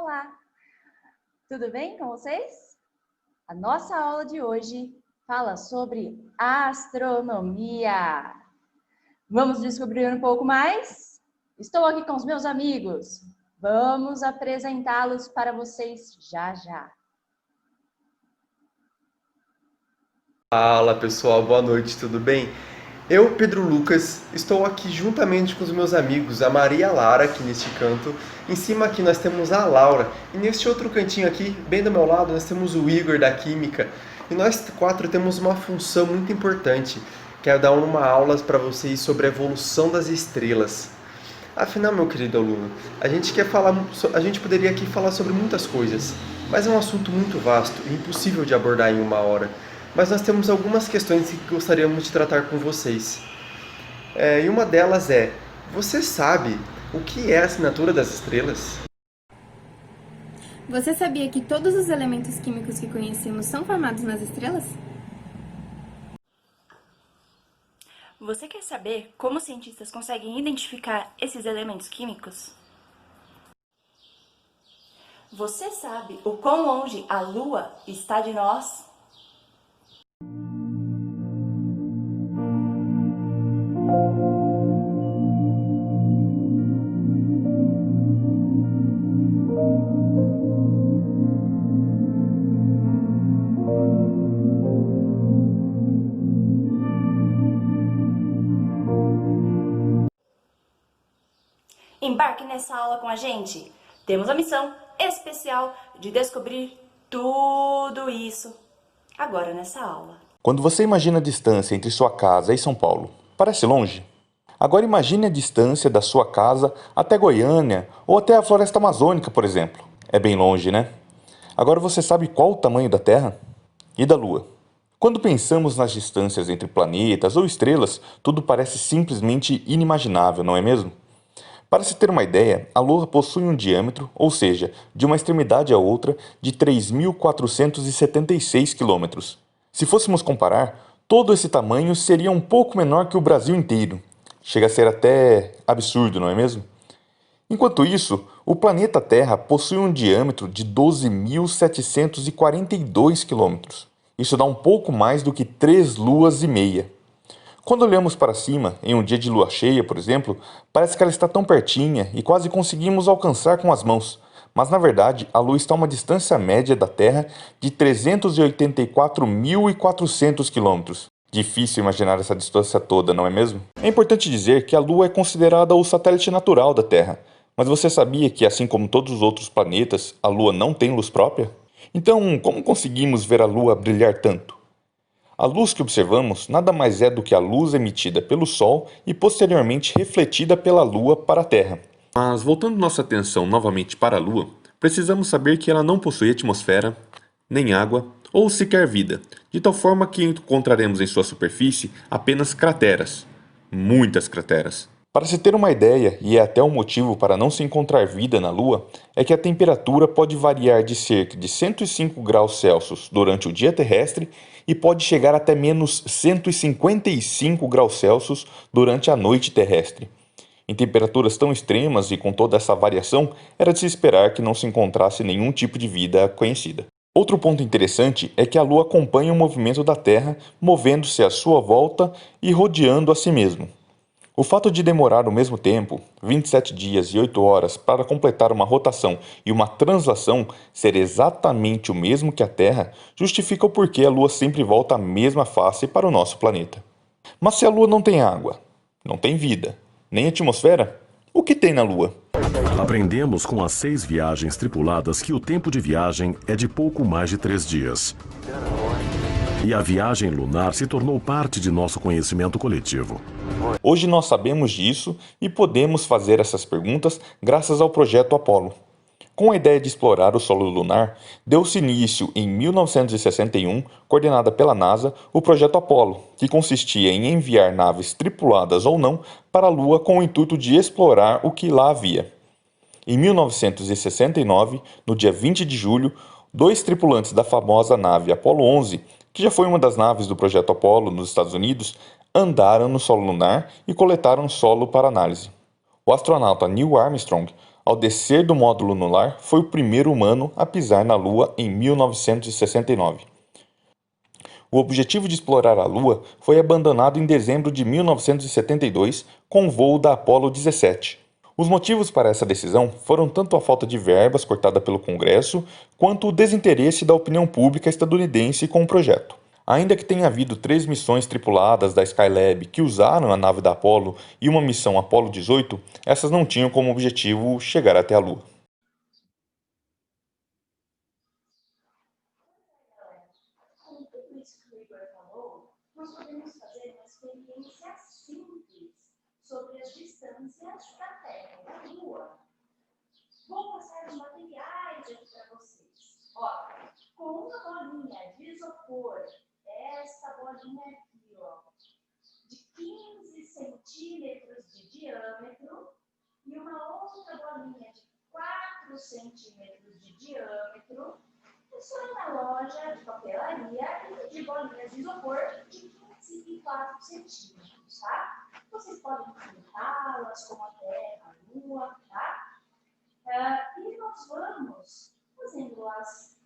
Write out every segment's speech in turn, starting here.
Olá! Tudo bem com vocês? A nossa aula de hoje fala sobre astronomia. Vamos descobrir um pouco mais? Estou aqui com os meus amigos. Vamos apresentá-los para vocês já já. Fala pessoal, boa noite, tudo bem? Eu, Pedro Lucas, estou aqui juntamente com os meus amigos, a Maria e a Lara, aqui neste canto. Em cima aqui nós temos a Laura. E neste outro cantinho aqui, bem do meu lado, nós temos o Igor da Química. E nós quatro temos uma função muito importante, que é dar uma aula para vocês sobre a evolução das estrelas. Afinal, meu querido aluno, a gente poderia aqui falar sobre muitas coisas, mas é um assunto muito vasto e impossível de abordar em uma hora. Mas nós temos algumas questões que gostaríamos de tratar com vocês. E uma delas é, você sabe o que é a assinatura das estrelas? Você sabia que todos os elementos químicos que conhecemos são formados nas estrelas? Você quer saber como os cientistas conseguem identificar esses elementos químicos? Você sabe o quão longe a Lua está de nós? Embarque nessa aula com a gente! Temos a missão especial de descobrir tudo isso agora nessa aula. Quando você imagina a distância entre sua casa e São Paulo, parece longe? Agora imagine a distância da sua casa até Goiânia ou até a Floresta Amazônica, por exemplo. É bem longe, né? Agora você sabe qual o tamanho da Terra? E da Lua? Quando pensamos nas distâncias entre planetas ou estrelas, tudo parece simplesmente inimaginável, não é mesmo? Para se ter uma ideia, a Lua possui um diâmetro, ou seja, de uma extremidade à outra, de 3.476 quilômetros. Se fôssemos comparar, todo esse tamanho seria um pouco menor que o Brasil inteiro. Chega a ser até absurdo, não é mesmo? Enquanto isso, o planeta Terra possui um diâmetro de 12.742 quilômetros. Isso dá um pouco mais do que 3 luas e meia. Quando olhamos para cima, em um dia de lua cheia, por exemplo, parece que ela está tão pertinha e quase conseguimos alcançar com as mãos. Mas, na verdade, a Lua está a uma distância média da Terra de 384.400 quilômetros. Difícil imaginar essa distância toda, não é mesmo? É importante dizer que a Lua é considerada o satélite natural da Terra. Mas você sabia que, assim como todos os outros planetas, a Lua não tem luz própria? Então, como conseguimos ver a Lua brilhar tanto? A luz que observamos nada mais é do que a luz emitida pelo Sol e posteriormente refletida pela Lua para a Terra. Mas voltando nossa atenção novamente para a Lua, precisamos saber que ela não possui atmosfera, nem água ou sequer vida, de tal forma que encontraremos em sua superfície apenas crateras, muitas crateras. Para se ter uma ideia, e é até um motivo para não se encontrar vida na Lua, é que a temperatura pode variar de cerca de 105 graus Celsius durante o dia terrestre e pode chegar até menos 155 graus Celsius durante a noite terrestre. Em temperaturas tão extremas e com toda essa variação, era de se esperar que não se encontrasse nenhum tipo de vida conhecida. Outro ponto interessante é que a Lua acompanha o movimento da Terra, movendo-se à sua volta e rodeando a si mesmo. O fato de demorar o mesmo tempo, 27 dias e 8 horas, para completar uma rotação e uma translação ser exatamente o mesmo que a Terra, justifica o porquê a Lua sempre volta a mesma face para o nosso planeta. Mas se a Lua não tem água, não tem vida, nem atmosfera, o que tem na Lua? Aprendemos com as 6 viagens tripuladas que o tempo de viagem é de pouco mais de 3 dias. E a viagem lunar se tornou parte de nosso conhecimento coletivo. Hoje nós sabemos disso e podemos fazer essas perguntas graças ao projeto Apollo. Com a ideia de explorar o solo lunar, deu-se início em 1961, coordenada pela NASA, o projeto Apollo, que consistia em enviar naves tripuladas ou não para a Lua com o intuito de explorar o que lá havia. Em 1969, no dia 20 de julho, 2 tripulantes da famosa nave Apollo 11, que já foi uma das naves do projeto Apollo nos Estados Unidos, andaram no solo lunar e coletaram solo para análise. O astronauta Neil Armstrong, Ao descer do módulo lunar, foi o primeiro humano a pisar na Lua em 1969. O objetivo de explorar a Lua foi abandonado em dezembro de 1972 com o voo da Apollo 17. Os motivos para essa decisão foram tanto a falta de verbas cortada pelo Congresso, quanto o desinteresse da opinião pública estadunidense com o projeto. Ainda que tenha havido 3 missões tripuladas da Skylab que usaram a nave da Apollo e uma missão Apollo 18, essas não tinham como objetivo chegar até a Lua. Com tudo isso que o Igor falou, nós podemos fazer uma experiência simples sobre as distâncias da Terra e da Lua. Vou passar os materiais aqui para vocês. Ó, com uma bolinha de isopor, essa bolinha aqui, ó, de 15 centímetros de diâmetro, e uma outra bolinha de 4 centímetros de diâmetro, é só ir na loja de papelaria e pedir bolinhas de isopor de 15 e 4 centímetros, tá? Vocês podem pintá-las como a Terra, a Lua, tá? E nós vamos fazendo as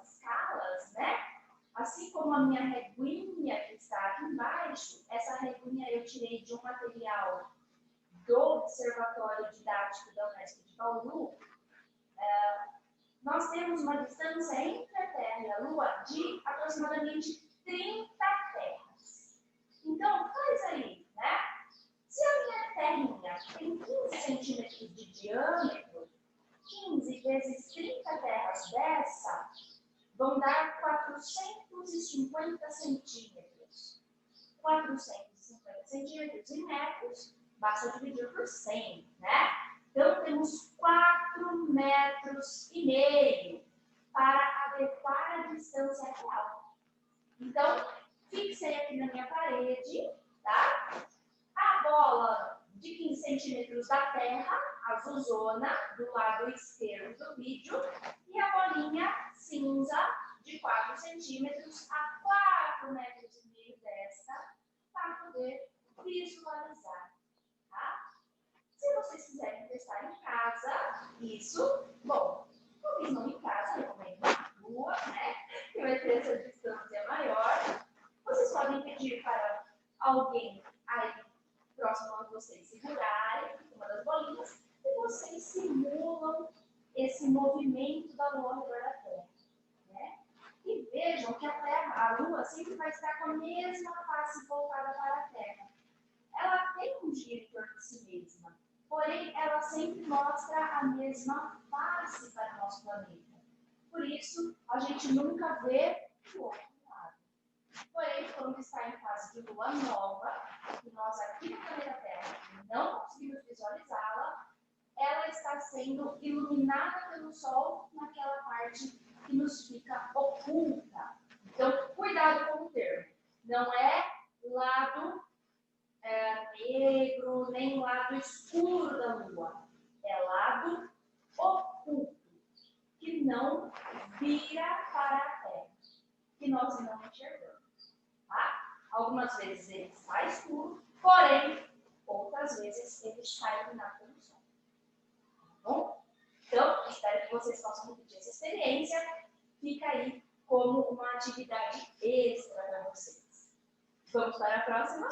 escalas, né? Assim como a minha reguinha que está aqui embaixo, essa reguinha eu tirei de um material do Observatório Didático da Unesp de Bauru. Nós temos uma distância entre a Terra e a Lua de aproximadamente 30 terras. Então, faz aí, né? Se a minha terrinha tem 15 centímetros de diâmetro, 15 vezes 30 terras dessa vão dar 450 centímetros. 450 centímetros em metros, basta dividir por 100, né? Então, temos 4,5 metros para adequar a distância real. Então, fixei aqui na minha parede, tá? A bola de 15 centímetros da Terra, azulzona, do lado esquerdo do vídeo, e a bolinha cinza de 4 centímetros a 4,5 metros desta, para poder visualizar, tá? Se vocês quiserem testar em casa, isso, bom, talvez não em casa, eu recomendo na rua, né? Que vai ter essa distância maior. Vocês podem pedir para alguém aí próximo a vocês segurarem uma das bolinhas e vocês simulam esse movimento da Lua ao redor da Terra, né? E vejam que a Lua sempre vai estar com a mesma face voltada para a Terra. Ela tem um giro em torno de si mesma, porém ela sempre mostra a mesma face para o nosso planeta. Por isso, a gente nunca vê o outro lado. Porém, quando está em fase de lua nova, que nós aqui no planeta Terra não conseguimos visualizá-la, ela está sendo iluminada pelo Sol naquela parte que nos fica oculta. Então, cuidado com o termo. Não é lado negro, nem lado escuro da Lua. É lado oculto, que não vira para a Terra, que nós não enxergamos. Tá? Algumas vezes ele está escuro, porém, outras vezes ele está iluminado pelo Sol. Tá bom? Então, espero que vocês possam repetir essa experiência. Fica aí como uma atividade extra para vocês. Vamos para a próxima?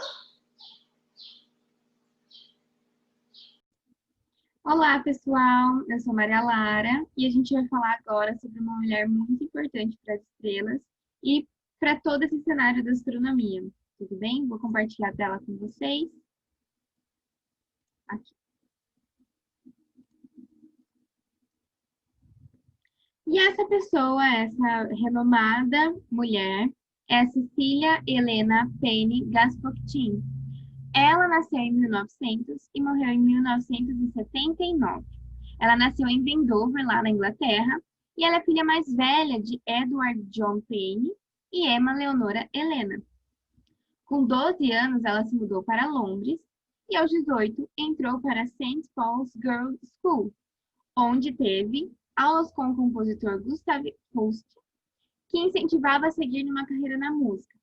Olá, pessoal! Eu sou Maria Lara e a gente vai falar agora sobre uma mulher muito importante para as estrelas e para todo esse cenário da astronomia. Tudo bem? Vou compartilhar a tela com vocês. Aqui. E essa pessoa, essa renomada mulher, é Cecília Helena Payne Gaspochin. Ela nasceu em 1900 e morreu em 1979. Ela nasceu em Wendover, lá na Inglaterra, e ela é filha mais velha de Edward John Payne e Emma Leonora Helena. Com 12 anos, ela se mudou para Londres e, aos 18, entrou para St. Paul's Girls' School, onde teve aulas com o compositor Gustav Holst, que incentivava a seguir numa carreira na música.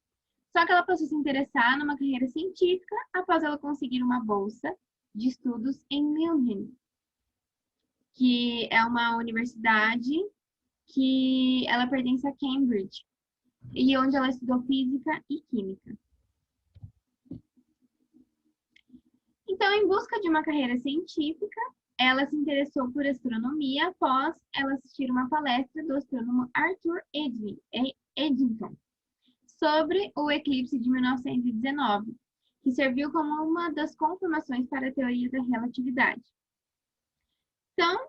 Só que ela passou a se interessar numa carreira científica após ela conseguir uma bolsa de estudos em München. que é uma universidade que ela pertence a Cambridge, e onde ela estudou física e química. Então, em busca de uma carreira científica, ela se interessou por astronomia após ela assistir uma palestra do astrônomo Arthur Eddington sobre o eclipse de 1919, que serviu como uma das confirmações para a teoria da relatividade. Então,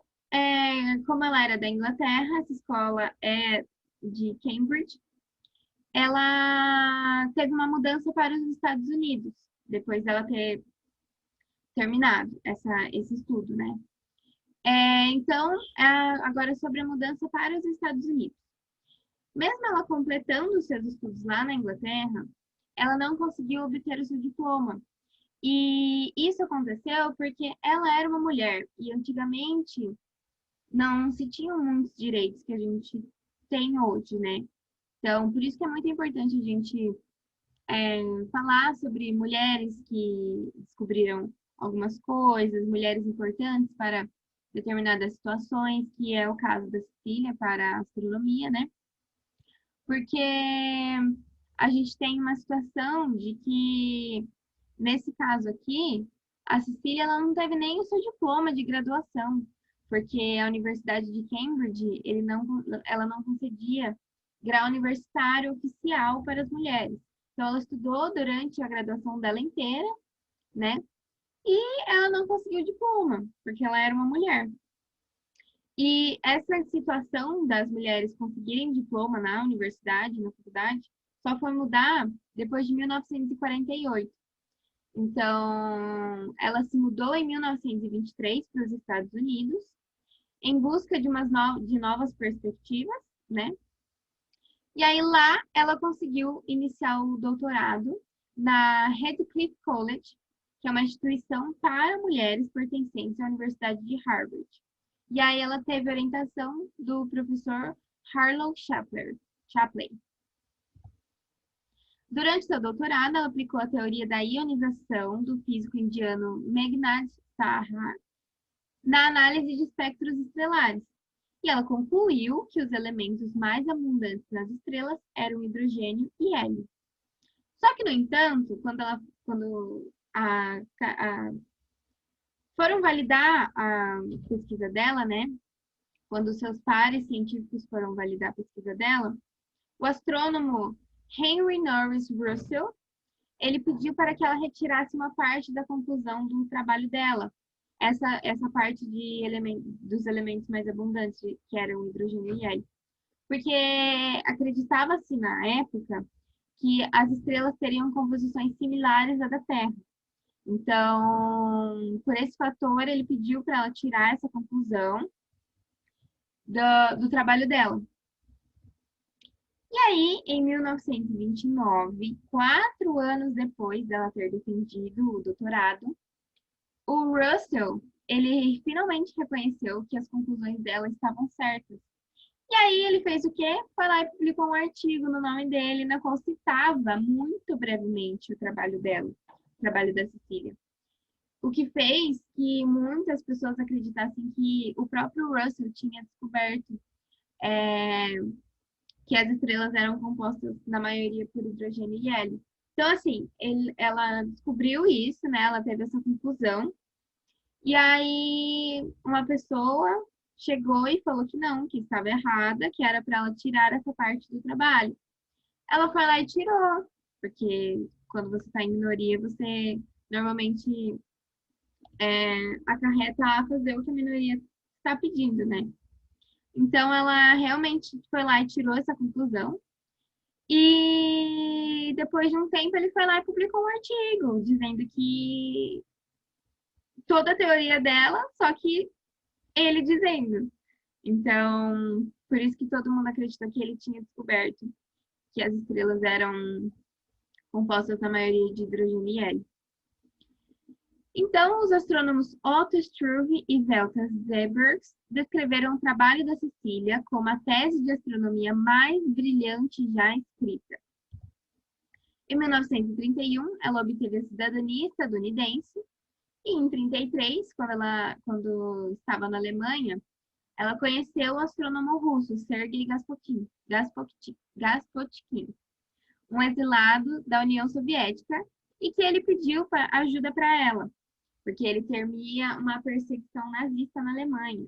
como ela era da Inglaterra, essa escola é de Cambridge, ela teve uma mudança para os Estados Unidos, depois dela ter terminado esse estudo, né? Então, agora sobre a mudança para os Estados Unidos. Mesmo ela completando os seus estudos lá na Inglaterra, ela não conseguiu obter o seu diploma. E isso aconteceu porque ela era uma mulher, e antigamente não se tinham muitos direitos que a gente tem hoje, né? Então, por isso que é muito importante a gente falar sobre mulheres que descobriram algumas coisas, mulheres importantes para determinadas situações, que é o caso da Cecília para a astronomia, né? Porque a gente tem uma situação de que, nesse caso aqui, a Cecília ela não teve nem o seu diploma de graduação, porque a Universidade de Cambridge, ela não concedia grau universitário oficial para as mulheres. Então, ela estudou durante a graduação dela inteira, né? E ela não conseguiu diploma, porque ela era uma mulher. E essa situação das mulheres conseguirem diploma na universidade, na faculdade, só foi mudar depois de 1948. Então, ela se mudou em 1923 para os Estados Unidos, em busca de novas perspectivas, né? E aí lá ela conseguiu iniciar o doutorado na Radcliffe College, que é uma instituição para mulheres pertencentes à Universidade de Harvard. E aí ela teve orientação do professor Harlow Shapley. Durante seu doutorado, ela aplicou a teoria da ionização do físico indiano Meghnad Saha na análise de espectros estelares. E ela concluiu que os elementos mais abundantes nas estrelas eram hidrogênio e hélio. Só que, no entanto, quando foram validar a pesquisa dela, né? Quando seus pares científicos foram validar a pesquisa dela, o astrônomo Henry Norris Russell, ele pediu para que ela retirasse uma parte da conclusão do trabalho dela. Essa parte dos elementos mais abundantes, que eram o hidrogênio e hélio. Porque acreditava-se na época que as estrelas teriam composições similares à da Terra. Então, por esse fator, ele pediu para ela tirar essa conclusão do trabalho dela. E aí, em 1929, 4 anos depois dela ter defendido o doutorado, o Russell, ele finalmente reconheceu que as conclusões dela estavam certas. E aí ele fez o quê? Foi lá e publicou um artigo no nome dele, na qual citava muito brevemente o trabalho dela, o trabalho da Cecília. O que fez que muitas pessoas acreditassem que o próprio Russell tinha descoberto que as estrelas eram compostas, na maioria, por hidrogênio e hélio. Então, assim, ela descobriu isso, né? Ela teve essa conclusão. E aí, uma pessoa chegou e falou que não, que estava errada, que era para ela tirar essa parte do trabalho. Ela foi lá e tirou, porque quando você está em minoria, você normalmente acarreta a fazer o que a minoria está pedindo, né? Então, ela realmente foi lá e tirou essa conclusão. E depois de um tempo, ele foi lá e publicou um artigo, dizendo que toda a teoria dela, só que ele dizendo. Então, por isso que todo mundo acredita que ele tinha descoberto que as estrelas eram compostas na maioria de hidrogênio e hélio. Então, os astrônomos Otto Struve e Zelta Zebergs descreveram o trabalho da Cecília como a tese de astronomia mais brilhante já escrita. Em 1931, ela obteve a cidadania estadunidense E em 33, quando estava na Alemanha, ela conheceu o astrônomo russo Sergei Gaspotkin, um exilado da União Soviética, e que ele pediu ajuda para ela, porque ele temia uma perseguição nazista na Alemanha.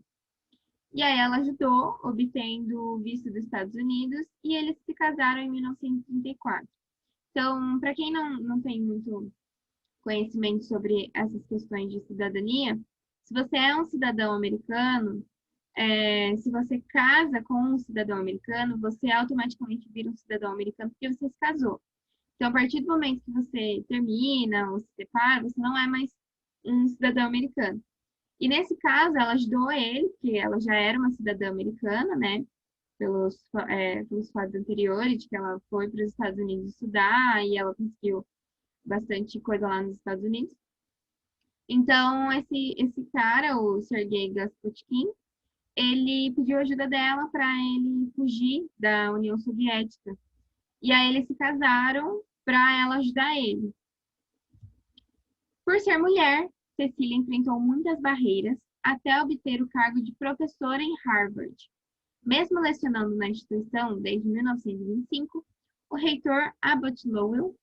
E aí ela ajudou, obtendo o visto dos Estados Unidos, e eles se casaram em 1934. Então, para quem não tem muito conhecimento sobre essas questões de cidadania, se você é um cidadão americano, se você casa com um cidadão americano, você automaticamente vira um cidadão americano porque você se casou. Então, a partir do momento que você termina ou se separa, você não é mais um cidadão americano. E nesse caso, ela ajudou ele, porque ela já era uma cidadã americana, né? Pelos fatos anteriores, de que ela foi para os Estados Unidos estudar e ela conseguiu bastante coisa lá nos Estados Unidos. Então, esse cara, o Sergei Gaspotkin, ele pediu ajuda dela para ele fugir da União Soviética. E aí eles se casaram para ela ajudar ele. Por ser mulher, Cecília enfrentou muitas barreiras até obter o cargo de professora em Harvard. Mesmo lecionando na instituição desde 1925, o reitor Abbott Lowell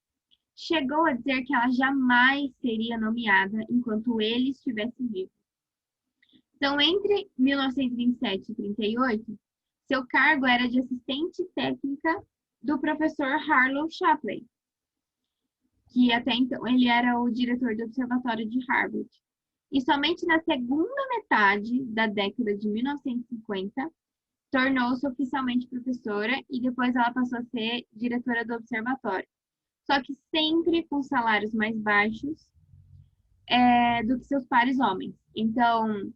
chegou a dizer que ela jamais seria nomeada enquanto ele estivesse vivo. Então, entre 1927 e 1938, seu cargo era de assistente técnica do professor Harlow Shapley, que até então ele era o diretor do Observatório de Harvard. E somente na segunda metade da década de 1950, tornou-se oficialmente professora e depois ela passou a ser diretora do observatório. Só que sempre com salários mais baixos do que seus pares homens. Então,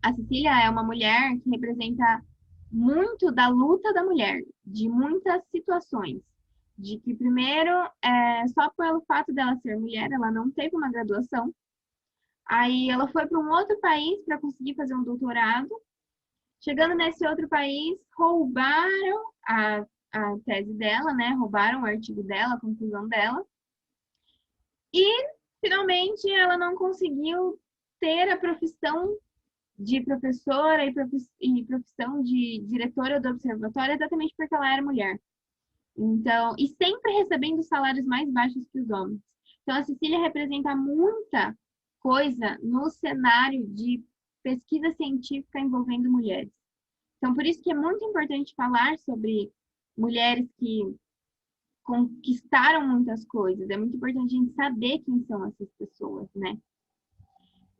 a Cecília é uma mulher que representa muito da luta da mulher, de muitas situações. De que, primeiro, só pelo fato dela ser mulher, ela não teve uma graduação. Aí ela foi para um outro país para conseguir fazer um doutorado. Chegando nesse outro país, roubaram a tese dela, né? Roubaram o artigo dela, a conclusão dela. E, finalmente, ela não conseguiu ter a profissão de professora e profissão de diretora do observatório exatamente porque ela era mulher. Então, e sempre recebendo salários mais baixos que os homens. Então, a Cecília representa muita coisa no cenário de pesquisa científica envolvendo mulheres. Então, por isso que é muito importante falar sobre mulheres que conquistaram muitas coisas. É muito importante a gente saber quem são essas pessoas, né?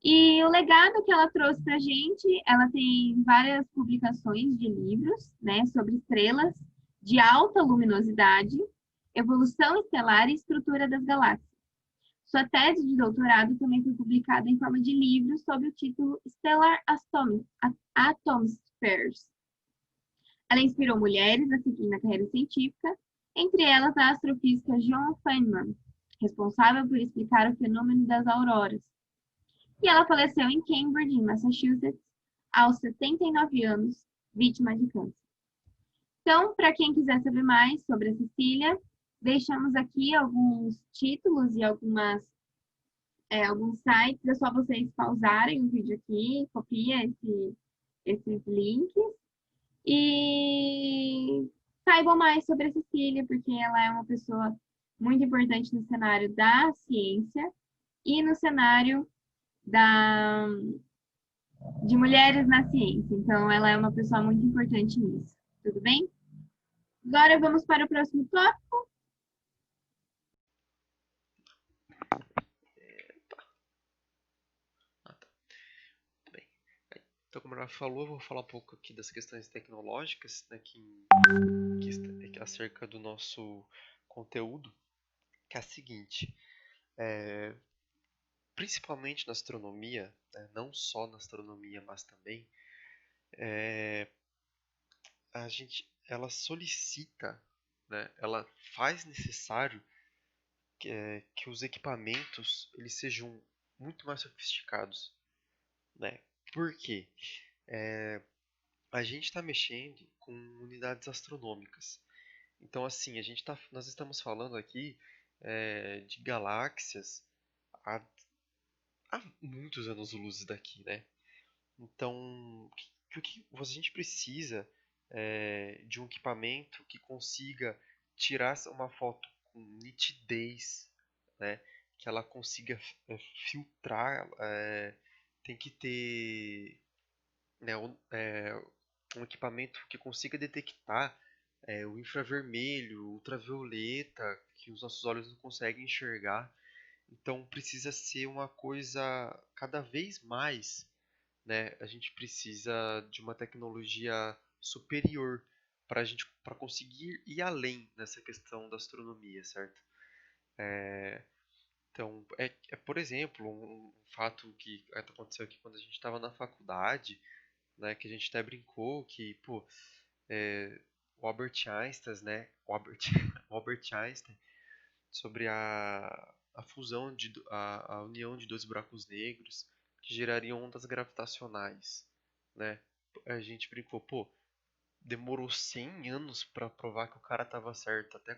E o legado que ela trouxe para a gente, ela tem várias publicações de livros, né, sobre estrelas de alta luminosidade, evolução estelar e estrutura das galáxias. Sua tese de doutorado também foi publicada em forma de livro sob o título Stellar Atomospheres. Ela inspirou mulheres a seguir na carreira científica, entre elas a astrofísica Joan Feynman, responsável por explicar o fenômeno das auroras. E ela faleceu em Cambridge, em Massachusetts, aos 79 anos, vítima de câncer. Então, para quem quiser saber mais sobre a Cecília, deixamos aqui alguns títulos e alguns sites. É só vocês pausarem o vídeo aqui, copia esses links e saibam mais sobre a Cecília, porque ela é uma pessoa muito importante no cenário da ciência e no cenário de mulheres na ciência. Então, ela é uma pessoa muito importante nisso. Tudo bem? Agora vamos para o próximo tópico. Bem, então, como ela falou, eu vou falar um pouco aqui das questões tecnológicas, né, acerca do nosso conteúdo, que é a seguinte. Principalmente na astronomia, né, não só na astronomia, mas também, ela solicita, né, ela faz necessário que os equipamentos eles sejam muito mais sofisticados, né? Por quê? A gente está mexendo com unidades astronômicas. Então, assim, nós estamos falando aqui de galáxias há muitos anos-luz daqui, né? Então, o que a gente precisa de um equipamento que consiga tirar uma foto com nitidez, né? Que ela consiga filtrar, tem que ter, né, um equipamento que consiga detectar o infravermelho, o ultravioleta, que os nossos olhos não conseguem enxergar. Então precisa ser uma coisa cada vez mais, né? A gente precisa de uma tecnologia superior para conseguir ir além nessa questão da astronomia, certo? Então, por exemplo, um fato que aconteceu aqui quando a gente estava na faculdade, né, que a gente até brincou que, pô, o Albert Einstein, né, o Albert Einstein, sobre a fusão, a união de dois buracos negros que gerariam ondas gravitacionais, né? A gente brincou, pô, demorou 100 anos para provar que o cara estava certo, até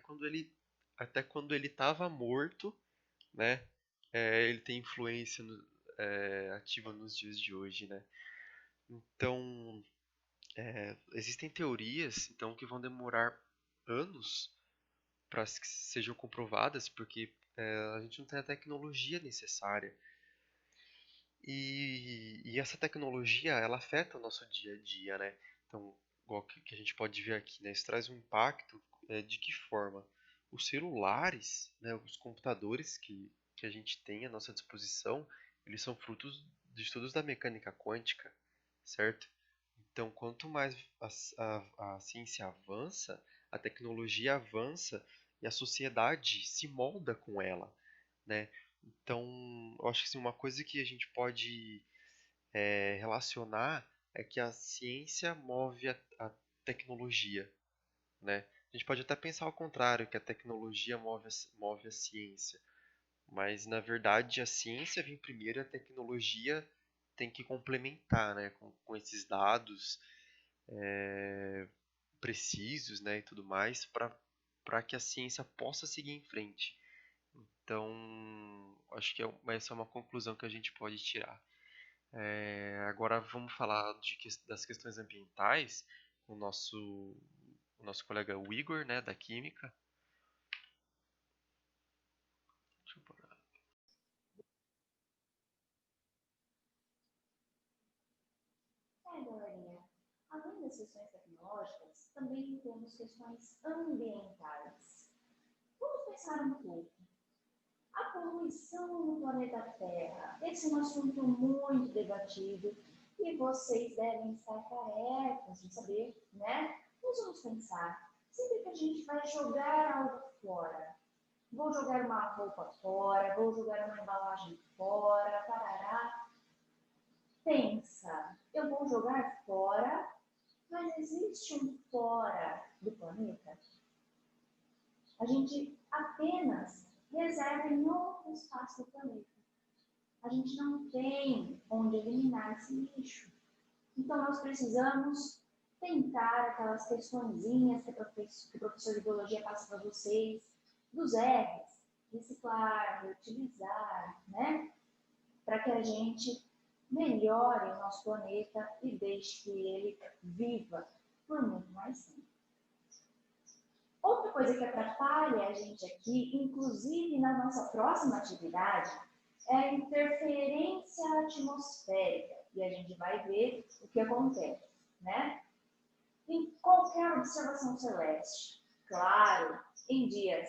quando ele estava morto, né? Ele tem influência ativa nos dias de hoje, né? Então, existem teorias então que vão demorar anos para que sejam comprovadas, porque a gente não tem a tecnologia necessária. E essa tecnologia, ela afeta o nosso dia a dia, né? Então, igual que a gente pode ver aqui, né? Isso traz um impacto de que forma? Os celulares, né? Os computadores que a gente tem à nossa disposição, eles são frutos de estudos da mecânica quântica, certo? Então, quanto mais a ciência avança, a tecnologia avança e a sociedade se molda com ela, né? Então, eu acho que assim, uma coisa que a gente pode relacionar é que a ciência move a tecnologia, né? A gente pode até pensar ao contrário, que a tecnologia move a ciência, mas na verdade a ciência vem primeiro e a tecnologia tem que complementar, né? Com esses dados precisos, né, e tudo mais, para que a ciência possa seguir em frente. Então, acho que essa é uma conclusão que a gente pode tirar. Agora vamos falar das questões ambientais com o nosso colega o Igor, né, da Química. Deixa eu parar. Galerinha, além das questões tecnológicas, também temos questões ambientais. Vamos pensar um pouco. A poluição no planeta Terra. Esse é um assunto muito debatido e vocês devem estar carecas de saber, né? Nós vamos pensar, sempre que a gente vai jogar algo fora, vou jogar uma roupa fora, vou jogar uma embalagem fora, parará, pensa, eu vou jogar fora, mas existe um fora do planeta? A gente apenas reserva em outro espaço do planeta. A gente não tem onde eliminar esse lixo. Então, nós precisamos tentar aquelas questõezinhas que o professor de biologia passa para vocês, dos R's, reciclar, reutilizar, né? Para que a gente melhore o nosso planeta e deixe que ele viva por muito mais tempo. Outra coisa que atrapalha a gente aqui, inclusive na nossa próxima atividade, é a interferência atmosférica. E a gente vai ver o que acontece, né? Em qualquer observação celeste, claro, em dias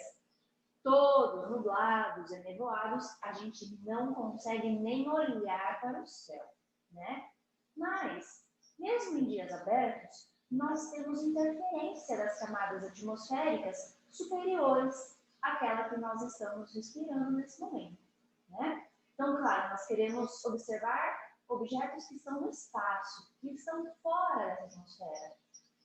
todos nublados e nevoados, a gente não consegue nem olhar para o céu, né? Mas, mesmo em dias abertos, nós temos interferência das camadas atmosféricas superiores àquela que nós estamos respirando nesse momento, né? Então, claro, nós queremos observar objetos que estão no espaço, que estão fora da atmosfera.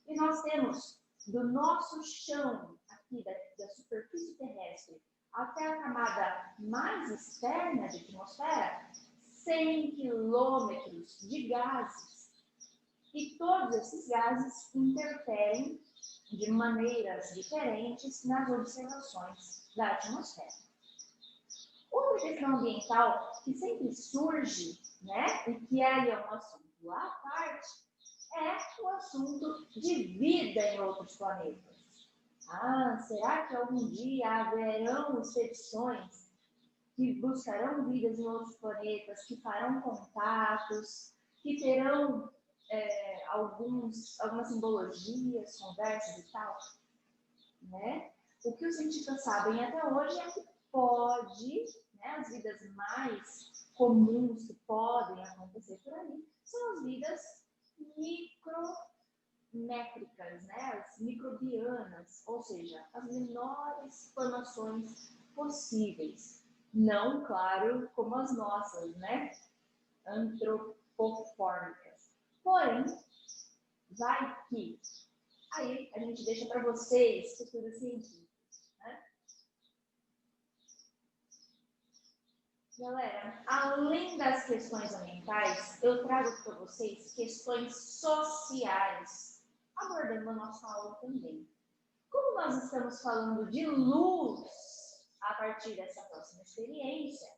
E nós temos do nosso chão, aqui da superfície terrestre, até a camada mais externa de atmosfera, 100 quilômetros de gases. E todos esses gases interferem de maneiras diferentes nas observações da atmosfera. Outra questão ambiental que sempre surge, né, e que aí é um assunto à parte, é o assunto de vida em outros planetas. Será que algum dia haverão expedições que buscarão vidas em outros planetas, que farão contatos, que terão algumas simbologias, conversas e tal? Né? O que os cientistas sabem até hoje é que pode, né, as vidas mais comuns que podem acontecer por aí são as vidas micrométricas, né, as microbianas, ou seja, as menores formações possíveis. Não, claro, como as nossas, né, antropofórmicas. Porém, vai que aí a gente deixa para vocês, futuros cientistas, né? Galera, além das questões ambientais, eu trago para vocês questões sociais, abordando a nossa aula também. Como nós estamos falando de luz a partir dessa próxima experiência,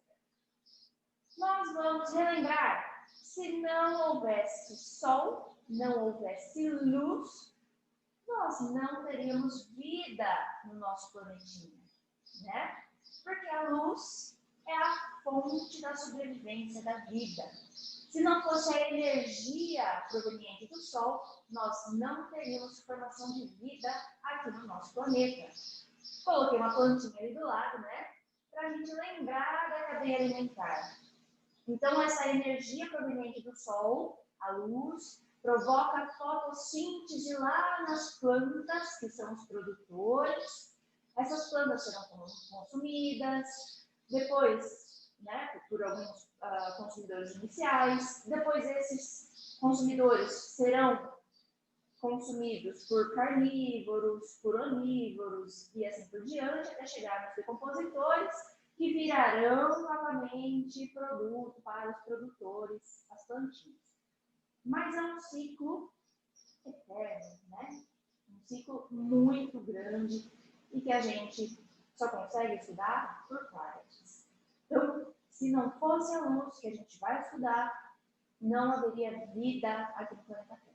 nós vamos relembrar, se não houvesse sol, não houvesse luz, nós não teríamos vida no nosso planetinha, né? Porque a luz é a fonte da sobrevivência da vida. Se não fosse a energia proveniente do Sol, nós não teríamos formação de vida aqui no nosso planeta. Coloquei uma plantinha ali do lado, né? Para a gente lembrar da cadeia alimentar. Então, essa energia proveniente do Sol, a luz, provoca a fotossíntese lá nas plantas, que são os produtores. Essas plantas serão consumidas, depois, né, por alguns consumidores iniciais, depois esses consumidores serão consumidos por carnívoros, por onívoros e assim por diante, até chegar nos decompositores, que virarão novamente produto para os produtores, as plantinhas. Mas é um ciclo eterno, né? Um ciclo muito grande e que a gente só consegue estudar por partes. Então, se não fosse a luz que a gente vai estudar, não haveria vida aqui no planeta Terra.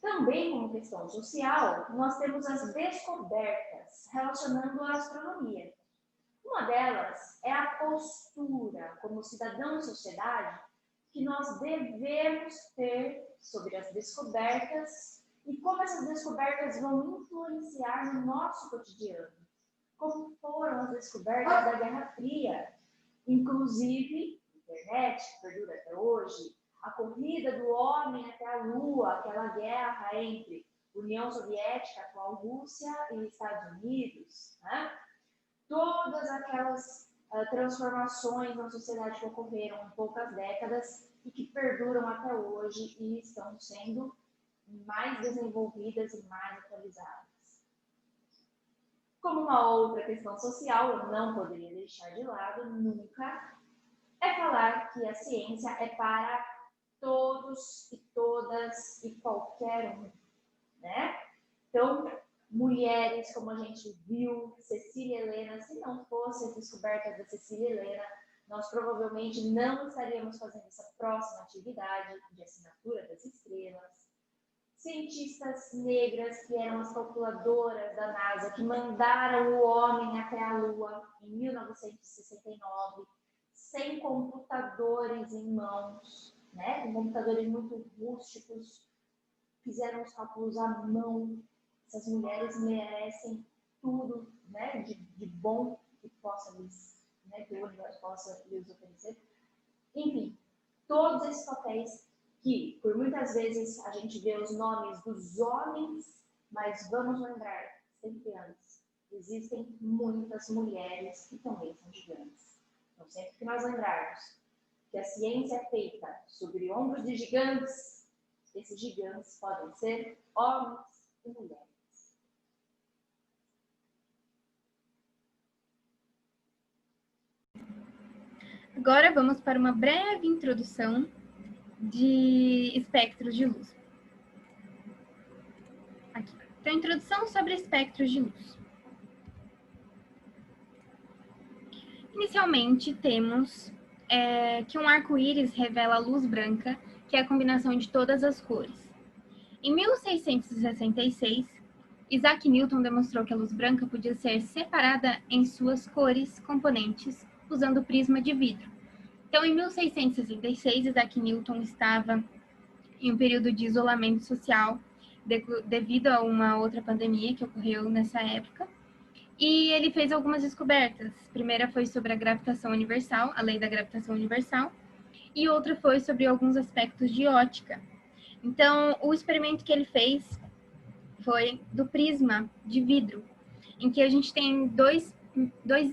Também, como questão social, nós temos as descobertas relacionando a astronomia. Uma delas é a postura, como cidadão de sociedade, que nós devemos ter sobre as descobertas e como essas descobertas vão influenciar no nosso cotidiano. Como foram as descobertas da Guerra Fria, inclusive a internet, que perdura até hoje, a corrida do homem até a Lua, aquela guerra entre União Soviética, atual Rússia, e Estados Unidos, né? Todas aquelas transformações na sociedade que ocorreram em poucas décadas e que perduram até hoje e estão sendo mais desenvolvidas e mais atualizadas. Como uma outra questão social, eu não poderia deixar de lado nunca, é falar que a ciência é para todos e todas e qualquer um, né? Então, mulheres, como a gente viu, Cecília Helena, se não fosse as descobertas da Cecília Helena, nós provavelmente não estaríamos fazendo essa próxima atividade de assinatura das estrelas. Cientistas negras, que eram as calculadoras da NASA, que mandaram o homem até a Lua em 1969, sem computadores em mãos, né? Com computadores muito rústicos, fizeram os cálculos à mão. Essas mulheres merecem tudo, né, de bom que possa lhes, né, que o universo possa lhes oferecer. Enfim, todos esses papéis que, por muitas vezes, a gente vê os nomes dos homens, mas vamos lembrar, sempre antes, existem muitas mulheres que também são gigantes. Então, sempre que nós lembrarmos que a ciência é feita sobre ombros de gigantes, esses gigantes podem ser homens e mulheres. Agora vamos para uma breve introdução de espectros de luz. Aqui. Então, introdução sobre espectros de luz. Inicialmente, temos que um arco-íris revela a luz branca, que é a combinação de todas as cores. Em 1666, Isaac Newton demonstrou que a luz branca podia ser separada em suas cores componentes usando o prisma de vidro. Então, em 1666, Isaac Newton estava em um período de isolamento social devido a uma outra pandemia que ocorreu nessa época. E ele fez algumas descobertas. A primeira foi sobre a gravitação universal, a lei da gravitação universal, e outra foi sobre alguns aspectos de ótica. Então, o experimento que ele fez foi do prisma de vidro, em que a gente tem dois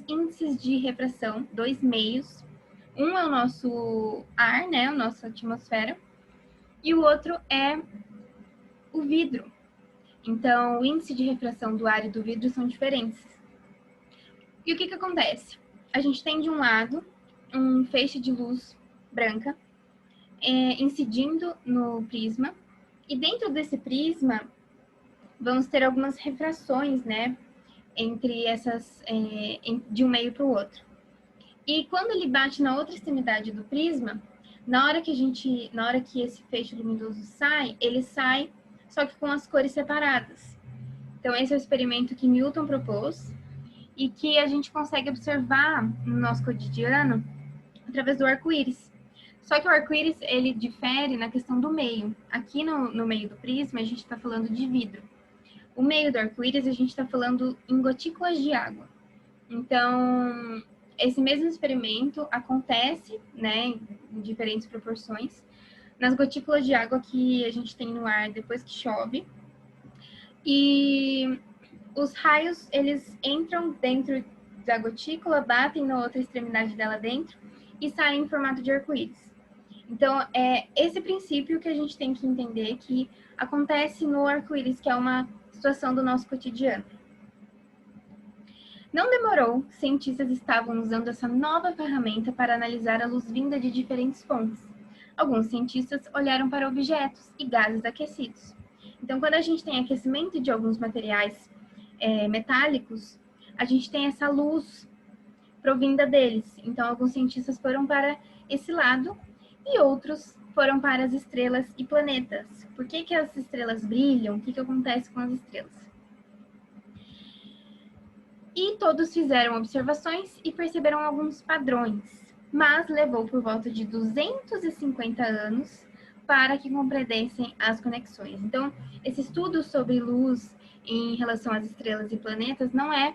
índices de refração, dois meios. Um é o nosso ar, né, a nossa atmosfera, e o outro é o vidro. Então, o índice de refração do ar e do vidro são diferentes. E o que acontece? A gente tem de um lado um feixe de luz branca incidindo no prisma, e dentro desse prisma vamos ter algumas refrações, né, entre essas de um meio para o outro. E quando ele bate na outra extremidade do prisma, na hora que esse feixe luminoso sai, ele sai só que com as cores separadas. Então esse é o experimento que Newton propôs e que a gente consegue observar no nosso cotidiano através do arco-íris. Só que o arco-íris, ele difere na questão do meio. Aqui no meio do prisma, a gente está falando de vidro. O meio do arco-íris, a gente está falando em gotículas de água. Então, esse mesmo experimento acontece, né, em diferentes proporções, nas gotículas de água que a gente tem no ar depois que chove. E os raios, eles entram dentro da gotícula, batem na outra extremidade dela dentro e saem em formato de arco-íris. Então, é esse princípio que a gente tem que entender que acontece no arco-íris, que é uma situação do nosso cotidiano. Não demorou, cientistas estavam usando essa nova ferramenta para analisar a luz vinda de diferentes fontes. Alguns cientistas olharam para objetos e gases aquecidos. Então, quando a gente tem aquecimento de alguns materiais metálicos, a gente tem essa luz provinda deles. Então, alguns cientistas foram para esse lado e outros foram para as estrelas e planetas. Por que as estrelas brilham? O que acontece com as estrelas? E todos fizeram observações e perceberam alguns padrões, mas levou por volta de 250 anos para que compreendessem as conexões. Então, esse estudo sobre luz em relação às estrelas e planetas não é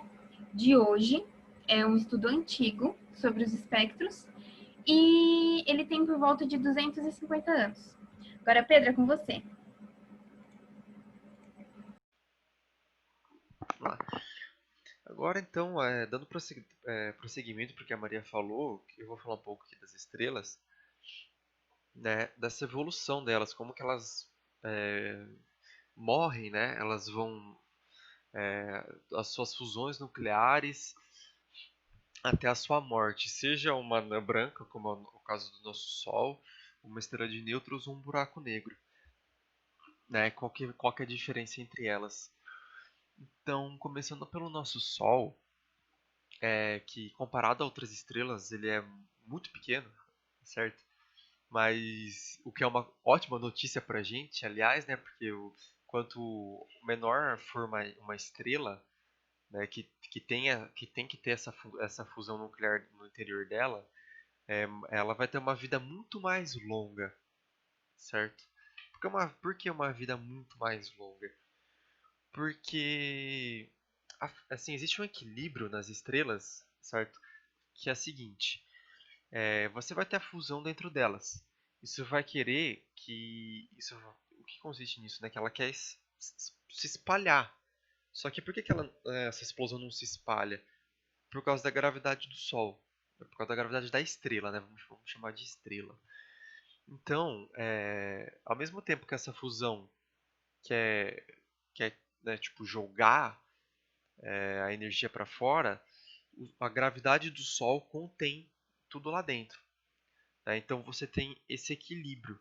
de hoje, é um estudo antigo sobre os espectros, e ele tem por volta de 250 anos. Agora, Pedro, é com você. Agora, então, dando prosseguimento porque a Maria falou, que eu vou falar um pouco aqui das estrelas, né, dessa evolução delas, como que elas morrem, né? Elas vão as suas fusões nucleares até a sua morte, seja uma anã branca, como é o caso do nosso Sol, uma estrela de nêutrons ou um buraco negro, né? Qual que é a diferença entre elas? Então, começando pelo nosso Sol, que comparado a outras estrelas, ele é muito pequeno, certo? Mas o que é uma ótima notícia para a gente, aliás, né? Porque quanto menor for uma estrela, né, que tem que ter essa fusão nuclear no interior dela, ela vai ter uma vida muito mais longa, certo? Por que uma vida muito mais longa? Porque assim, existe um equilíbrio nas estrelas, certo? Que é a seguinte: você vai ter a fusão dentro delas. Isso vai querer que o que consiste nisso, né? Que ela quer se espalhar. Só que por que essa explosão não se espalha? Por causa da gravidade do Sol. Por causa da gravidade da estrela, né? Vamos chamar de estrela. Então, ao mesmo tempo que essa fusão quer né, tipo, jogar a energia para fora, a gravidade do Sol contém tudo lá dentro. Né? Então você tem esse equilíbrio.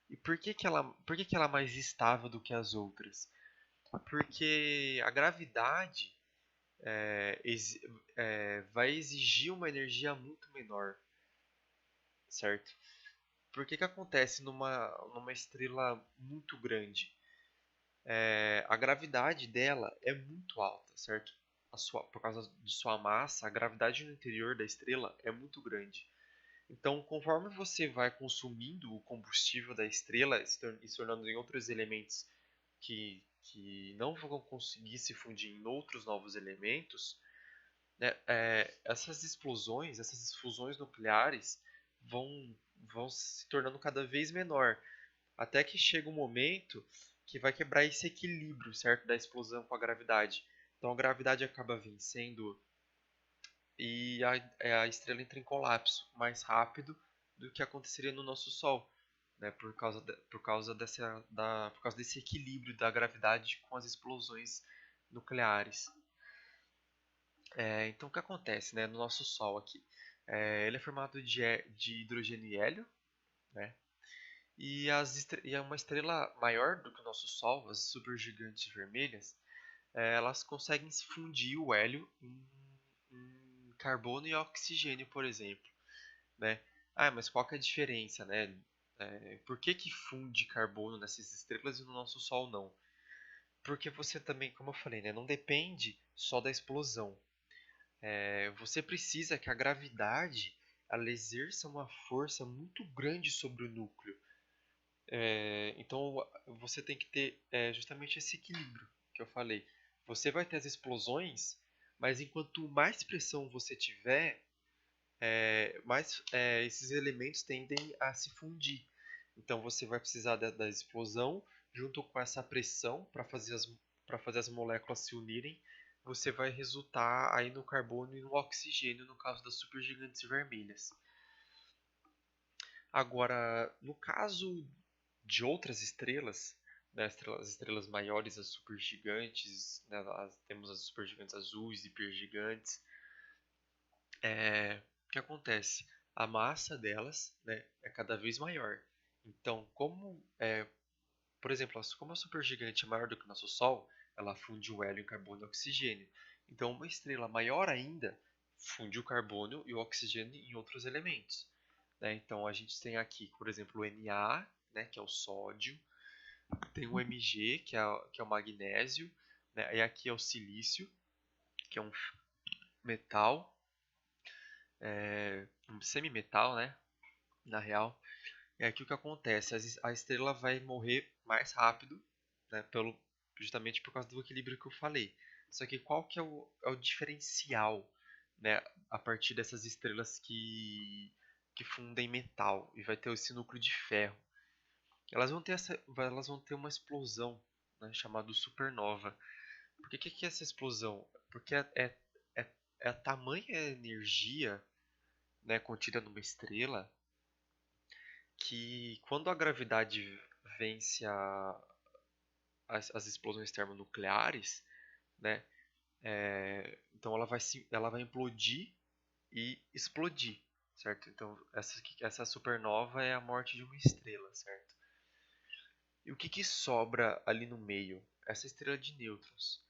E por que ela é mais estável do que as outras? Porque a gravidade vai exigir uma energia muito menor, certo? Por que que acontece numa estrela muito grande? A gravidade dela é muito alta, certo? Por causa de sua massa, a gravidade no interior da estrela é muito grande. Então, conforme você vai consumindo o combustível da estrela e se tornando em outros elementos que não vão conseguir se fundir em outros novos elementos, né, essas explosões, essas fusões nucleares vão se tornando cada vez menor, até que chega um momento que vai quebrar esse equilíbrio, certo, da explosão com a gravidade. Então a gravidade acaba vencendo e a estrela entra em colapso mais rápido do que aconteceria no nosso Sol, né, por causa desse equilíbrio da gravidade com as explosões nucleares. Então o que acontece, né, no nosso Sol aqui? Ele é formado de hidrogênio e hélio, né? E é uma estrela maior do que o nosso Sol, as supergigantes vermelhas, elas conseguem fundir o hélio em carbono e oxigênio, por exemplo, né? Ah, mas qual que é a diferença, né? Por que que funde carbono nessas estrelas e no nosso Sol não? Porque você também, como eu falei, né, não depende só da explosão. Você precisa que a gravidade ela exerça uma força muito grande sobre o núcleo. Então você tem que ter justamente esse equilíbrio que eu falei. Você vai ter as explosões, mas enquanto mais pressão você tiver, mais esses elementos tendem a se fundir. Então você vai precisar da explosão junto com essa pressão para fazer as moléculas se unirem. Você vai resultar aí no carbono e no oxigênio no caso das supergigantes vermelhas. Agora, no caso de outras estrelas, né, as estrelas maiores, as supergigantes, né, temos as supergigantes azuis, hipergigantes. O que acontece? A massa delas, né, é cada vez maior. Então, por exemplo, como a supergigante é maior do que o nosso Sol, ela funde o hélio em carbono e oxigênio. Então, uma estrela maior ainda funde o carbono e o oxigênio em outros elementos, né? Então, a gente tem aqui, por exemplo, o Na, né, que é o sódio, tem o Mg, que é o magnésio, né? E aqui é o silício, que é um metal, um semimetal, né? Na real. E aqui o que acontece? A estrela vai morrer mais rápido, né? Justamente por causa do equilíbrio que eu falei. Só que qual que é o diferencial, né? A partir dessas estrelas que fundem metal e vai ter esse núcleo de ferro. Elas vão ter uma explosão, né, chamada supernova. Por que é essa explosão? Porque é a tamanha energia, né, contida numa estrela que quando a gravidade vence as explosões termonucleares, né, então ela vai implodir e explodir, certo? Então essa supernova é a morte de uma estrela, certo? E o que sobra ali no meio? Essa estrela de nêutrons,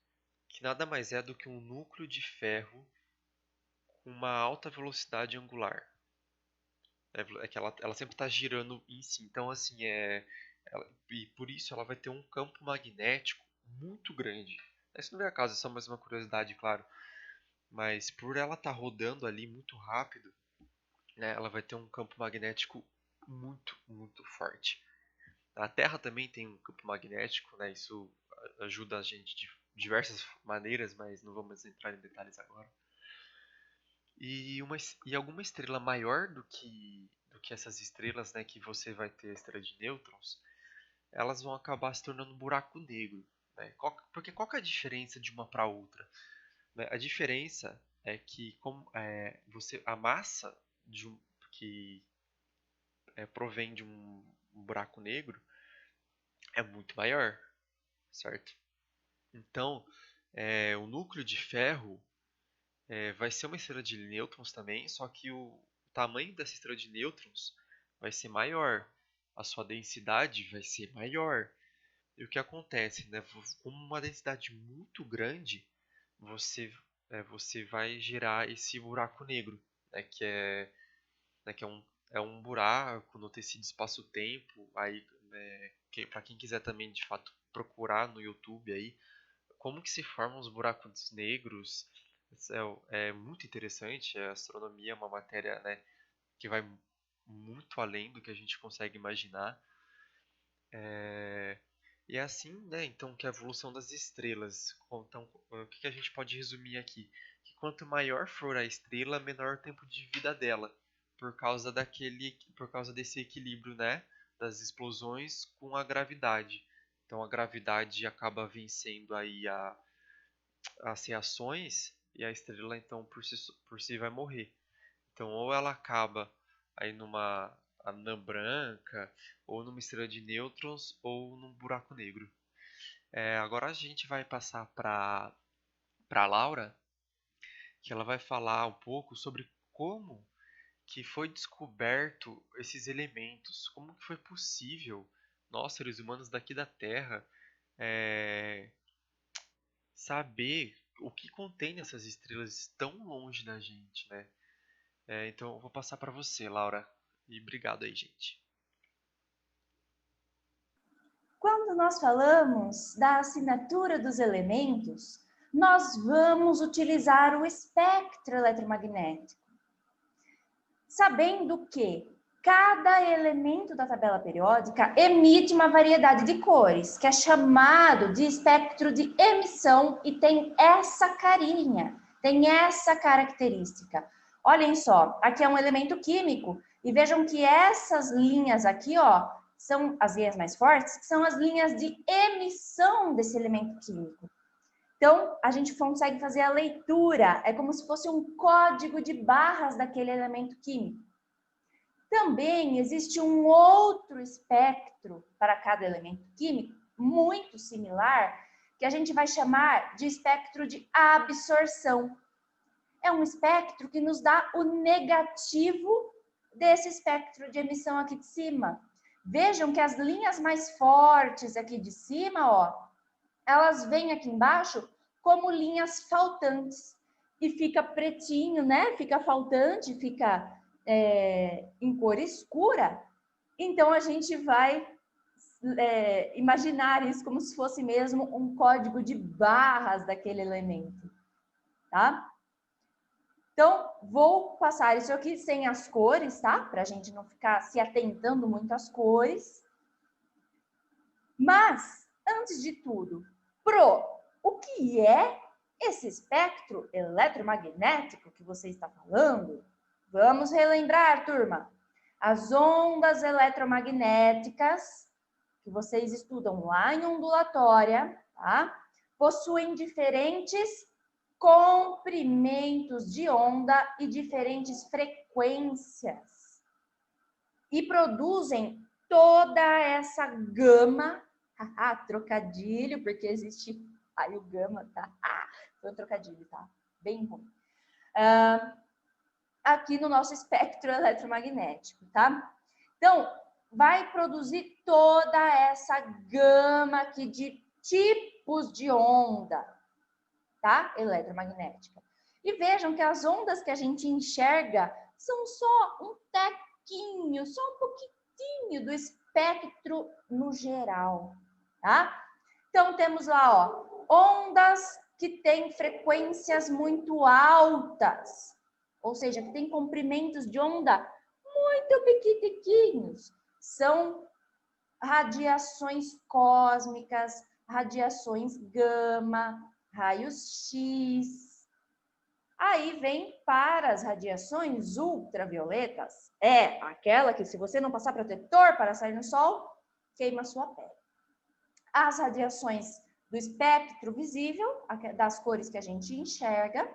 que nada mais é do que um núcleo de ferro com uma alta velocidade angular. É que ela sempre está girando em si. Então, assim, e por isso ela vai ter um campo magnético muito grande. Isso não é acaso, é só mais uma curiosidade, claro. Mas por ela estar rodando ali muito rápido, né, ela vai ter um campo magnético muito, muito forte. A Terra também tem um campo magnético, né? Isso ajuda a gente de diversas maneiras, mas não vamos entrar em detalhes agora. E alguma estrela maior do que essas estrelas, né, que você vai ter a estrela de nêutrons, elas vão acabar se tornando um buraco negro, né? Porque qual que é a diferença de uma para outra? Né? A diferença é que a massa que provém de um buraco negro é muito maior, certo? Então, o núcleo de ferro vai ser uma estrela de nêutrons também, só que o tamanho dessa estrela de nêutrons vai ser maior, a sua densidade vai ser maior. E o que acontece, né? Com uma densidade muito grande, você você vai gerar esse buraco negro, né, é um buraco no tecido espaço-tempo. Aí, para quem quiser também de fato procurar no YouTube aí como que se formam os buracos negros, é muito interessante. A astronomia é uma matéria, né, que vai muito além do que a gente consegue imaginar. E é assim, né, então, que a evolução das estrelas. Então, o que a gente pode resumir aqui? Que quanto maior for a estrela, menor o tempo de vida dela, por causa desse equilíbrio, né, das explosões com a gravidade. Então, a gravidade acaba vencendo aí as reações e a estrela, então, por si vai morrer. Então, ou ela acaba aí numa anã branca, ou numa estrela de nêutrons, ou num buraco negro. Agora a gente vai passar para Laura, que ela vai falar um pouco sobre como que foi descoberto esses elementos, como que foi possível nós, seres humanos daqui da Terra, é, saber o que contém nessas estrelas tão longe da gente, né? Então eu vou passar para você, Laura. E obrigado aí, gente. Quando nós falamos da assinatura dos elementos, nós vamos utilizar o espectro eletromagnético, sabendo que cada elemento da tabela periódica emite uma variedade de cores, que é chamado de espectro de emissão e tem essa carinha, tem essa característica. Olhem só, aqui é um elemento químico e vejam que essas linhas aqui, ó, são as linhas mais fortes, que são as linhas de emissão desse elemento químico. Então, a gente consegue fazer a leitura, é como se fosse um código de barras daquele elemento químico. Também existe um outro espectro para cada elemento químico, muito similar, que a gente vai chamar de espectro de absorção. É um espectro que nos dá o negativo desse espectro de emissão aqui de cima. Vejam que as linhas mais fortes aqui de cima, ó, elas vêm aqui embaixo como linhas faltantes. E fica pretinho, né? Fica faltante, fica em cor escura. Então, a gente vai imaginar isso como se fosse mesmo um código de barras daquele elemento, tá? Então, vou passar isso aqui sem as cores, tá? Para a gente não ficar se atentando muito às cores. Mas, antes de tudo, o que é esse espectro eletromagnético que você está falando? Vamos relembrar, turma. As ondas eletromagnéticas, que vocês estudam lá em ondulatória, tá? Possuem diferentes comprimentos de onda e diferentes frequências. E produzem toda essa gama, trocadilho, porque existe aí o gama, tá? Foi um trocadilho, tá? Bem ruim. Aqui no nosso espectro eletromagnético, tá? Então, vai produzir toda essa gama aqui de tipos de onda, tá? Eletromagnética. E vejam que as ondas que a gente enxerga são só um tequinho, só um pouquinho do espectro no geral, tá? Então, temos lá, ó, ondas que têm frequências muito altas, ou seja, que têm comprimentos de onda muito pequitiquinhos. São radiações cósmicas, radiações gama, raios X. Aí vem para as radiações ultravioletas. É aquela que, se você não passar protetor para sair no sol, queima a sua pele. As radiações do espectro visível, das cores que a gente enxerga,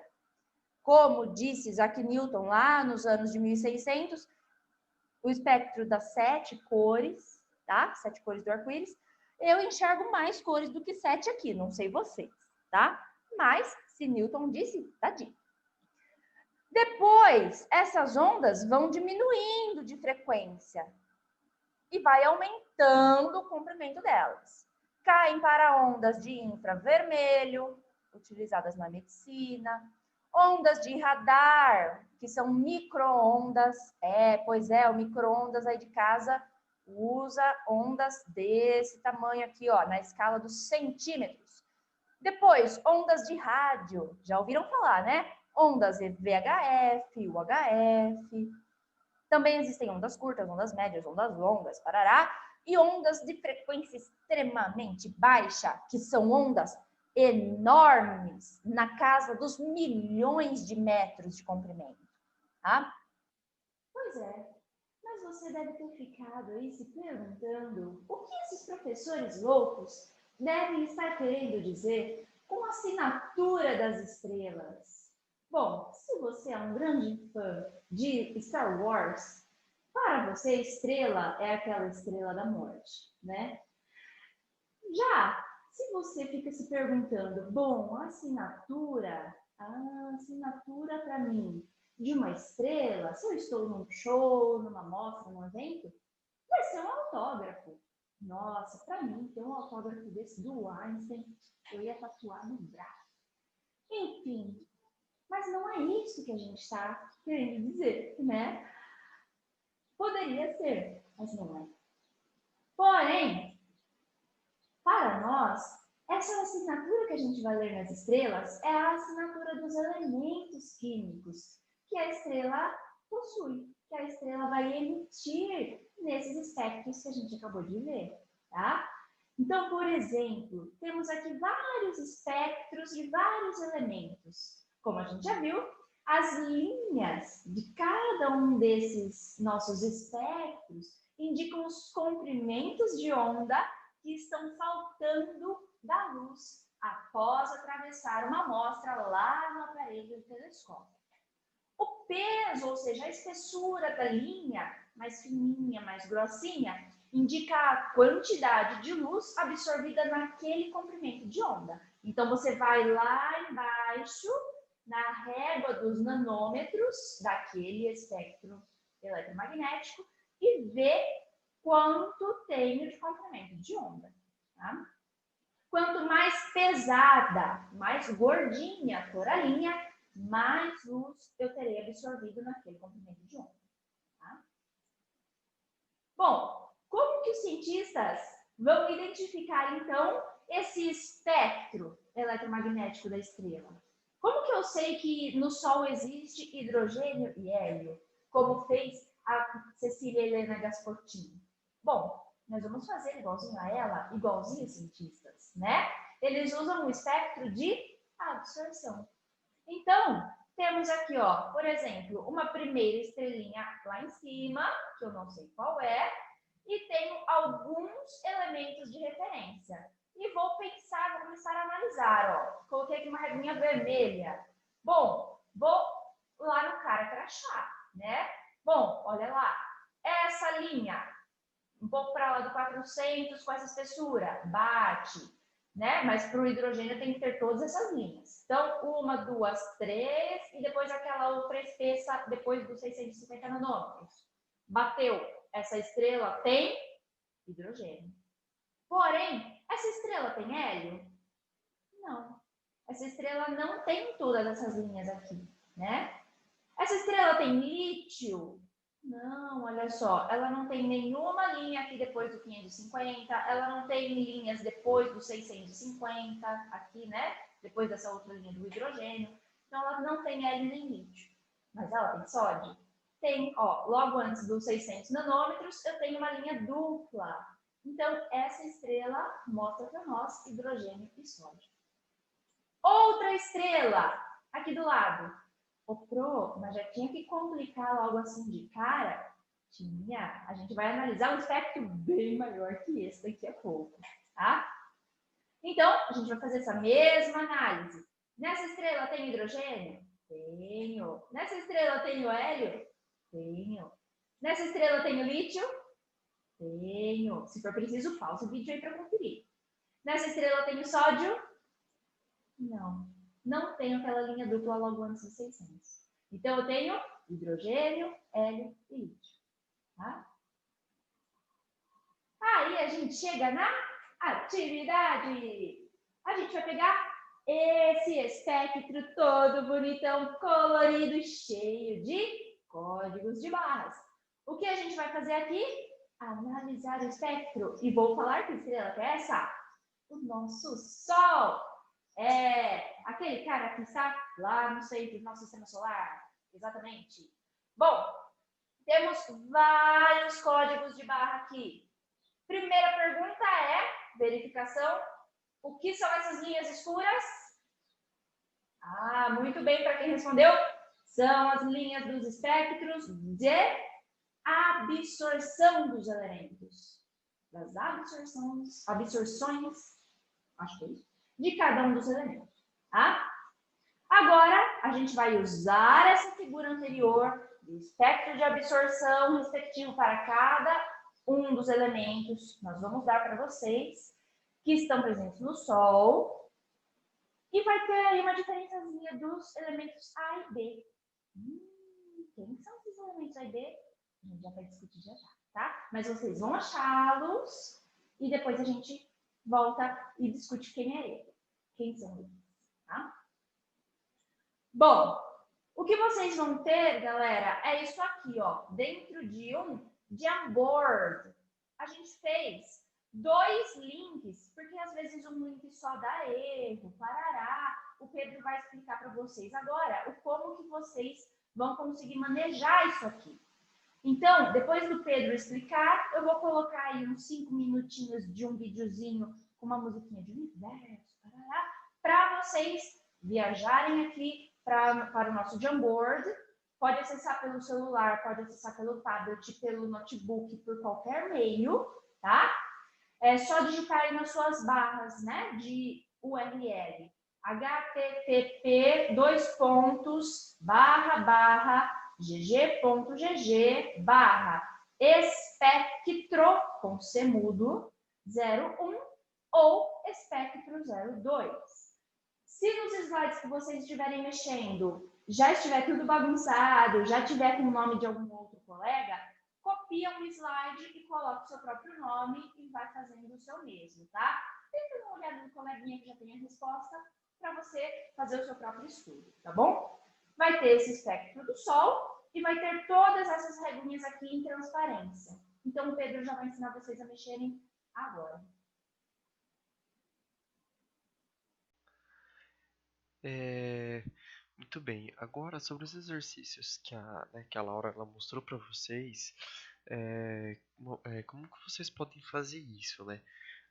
como disse Isaac Newton lá nos anos de 1600, o espectro das 7 cores, tá? 7 cores do arco-íris. Eu enxergo mais cores do que 7 aqui, não sei vocês, tá? Mas, se Newton disse, tá dito. Depois, essas ondas vão diminuindo de frequência e vai aumentando o comprimento delas. Caem para ondas de infravermelho, utilizadas na medicina, Ondas de radar, que são micro-ondas. Pois é, o micro-ondas aí de casa usa ondas desse tamanho aqui, ó, na escala dos centímetros. Depois, ondas de rádio. Já ouviram falar, né? Ondas VHF, UHF. Também existem ondas curtas, ondas médias, ondas longas, parará. E ondas de frequência extremamente baixa, que são ondas enormes, na casa dos milhões de metros de comprimento. Tá? Pois é, mas você deve ter ficado aí se perguntando o que esses professores loucos devem estar querendo dizer com a assinatura das estrelas. Bom, se você é um grande fã de Star Wars, para você estrela é aquela estrela da morte, né? Já se você fica se perguntando, bom, a assinatura para mim de uma estrela, se eu estou num show, numa mostra, num evento, vai ser um autógrafo. Nossa, para mim, ter um autógrafo desse do Einstein, eu ia tatuar no braço. Enfim, mas não é isso que a gente está querendo dizer, né? Poderia ser, mas não é. Porém, para nós, essa assinatura que a gente vai ler nas estrelas é a assinatura dos elementos químicos que a estrela possui, que a estrela vai emitir nesses espectros que a gente acabou de ver, tá? Então, por exemplo, temos aqui vários espectros de vários elementos. Como a gente já viu, as linhas de cada um desses nossos espectros indicam os comprimentos de onda que estão faltando da luz após atravessar uma amostra lá no aparelho do telescópio. O peso, ou seja, a espessura da linha, mais fininha, mais grossinha, indica a quantidade de luz absorvida naquele comprimento de onda. Então, você vai lá embaixo, na régua dos nanômetros daquele espectro eletromagnético e vê quanto tem de comprimento de onda. Tá? Quanto mais pesada, mais gordinha for a linha, mais luz eu terei absorvido naquele comprimento de onda. Tá? Bom, como que os cientistas vão identificar, então, esse espectro eletromagnético da estrela? Como que eu sei que no Sol existe hidrogênio e hélio, como fez a Cecília Helena Gasfortini? Bom, nós vamos fazer igualzinho a ela, igualzinho os cientistas, né? Eles usam o espectro de absorção. Então, temos aqui, ó, por exemplo, uma primeira estrelinha lá em cima, que eu não sei qual é, e tenho alguns elementos de referência. E vou começar a analisar, ó. Coloquei aqui uma reguinha vermelha. Bom, vou lá no cara crachá, né? Bom, olha lá. Essa linha, um pouco para lá do 400, com essa espessura, bate, né? Mas para o hidrogênio tem que ter todas essas linhas. Então, 1, 2, 3, e depois aquela outra espessa, depois dos 650 nanômetros. Bateu. Essa estrela tem hidrogênio. Porém, essa estrela tem hélio? Não. Essa estrela não tem todas essas linhas aqui, né? Essa estrela tem lítio? Não, olha só, ela não tem nenhuma linha aqui depois do 550, ela não tem linhas depois do 650, aqui, né? Depois dessa outra linha do hidrogênio. Então, ela não tem hélio nem lítio. Mas ela tem sódio? Tem, ó, logo antes dos 600 nanômetros, eu tenho uma linha dupla. Então, essa estrela mostra para nós hidrogênio e sódio. Outra estrela, aqui do lado. Mas já tinha que complicar logo assim de cara? Tinha. A gente vai analisar um espectro bem maior que esse daqui a pouco, tá? Então, a gente vai fazer essa mesma análise. Nessa estrela tem hidrogênio? Tenho. Nessa estrela tem o hélio? Tenho. Nessa estrela tem o lítio? Tenho. Se for preciso, pausa o vídeo aí para conferir. Nessa estrela tem o sódio? Não. Não tenho aquela linha dupla logo antes dos 600. Então, eu tenho hidrogênio, hélio e lítio. Tá? Aí, a gente chega na atividade. A gente vai pegar esse espectro todo bonitão, colorido, cheio de códigos de barras. O que a gente vai fazer aqui? Analisar o espectro. E vou falar que estrela que é essa? O nosso Sol. É aquele cara que está lá no centro do nosso sistema solar. Exatamente. Bom, temos vários códigos de barra aqui. Primeira pergunta é, verificação, o que são essas linhas escuras? Ah, muito bem, para quem respondeu, são as linhas dos espectros de absorção dos elementos. Das absorções, acho que é isso, de cada um dos elementos, tá? Agora, a gente vai usar essa figura anterior do espectro de absorção respectivo para cada um dos elementos. Nós vamos dar para vocês que estão presentes no Sol. E vai ter aí uma diferençazinha dos elementos A e B. Quem são esses elementos A e B? A gente já vai discutir já, tá? Mas vocês vão achá-los e depois a gente volta e discute quem é ele. Quem são eles, tá? Bom, o que vocês vão ter, galera, é isso aqui, ó. Dentro de um Jamboard, a gente fez 2 links, porque às vezes um link só dá erro, parará. O Pedro vai explicar para vocês agora o como que vocês vão conseguir manejar isso aqui. Então, depois do Pedro explicar, eu vou colocar aí uns 5 minutinhos de um videozinho com uma musiquinha de universo, parará, para vocês viajarem aqui para o nosso Jamboard. Pode acessar pelo celular, pode acessar pelo tablet, pelo notebook, por qualquer meio, tá? É só digitar aí nas suas barras, né, de URL. http://gg.gg/espectro com C mudo 01 ou espectro 02. Se nos slides que vocês estiverem mexendo já estiver tudo bagunçado, já tiver com o nome de algum outro colega, copia um slide e coloca o seu próprio nome e vai fazendo o seu mesmo, tá? Tenta dar uma olhada no coleguinha que já tem a resposta para você fazer o seu próprio estudo, tá bom? Vai ter esse espectro do Sol e vai ter todas essas regrinhas aqui em transparência. Então, o Pedro já vai ensinar vocês a mexerem agora. Muito bem, agora sobre os exercícios que a Laura ela mostrou para vocês, como que vocês podem fazer isso, né?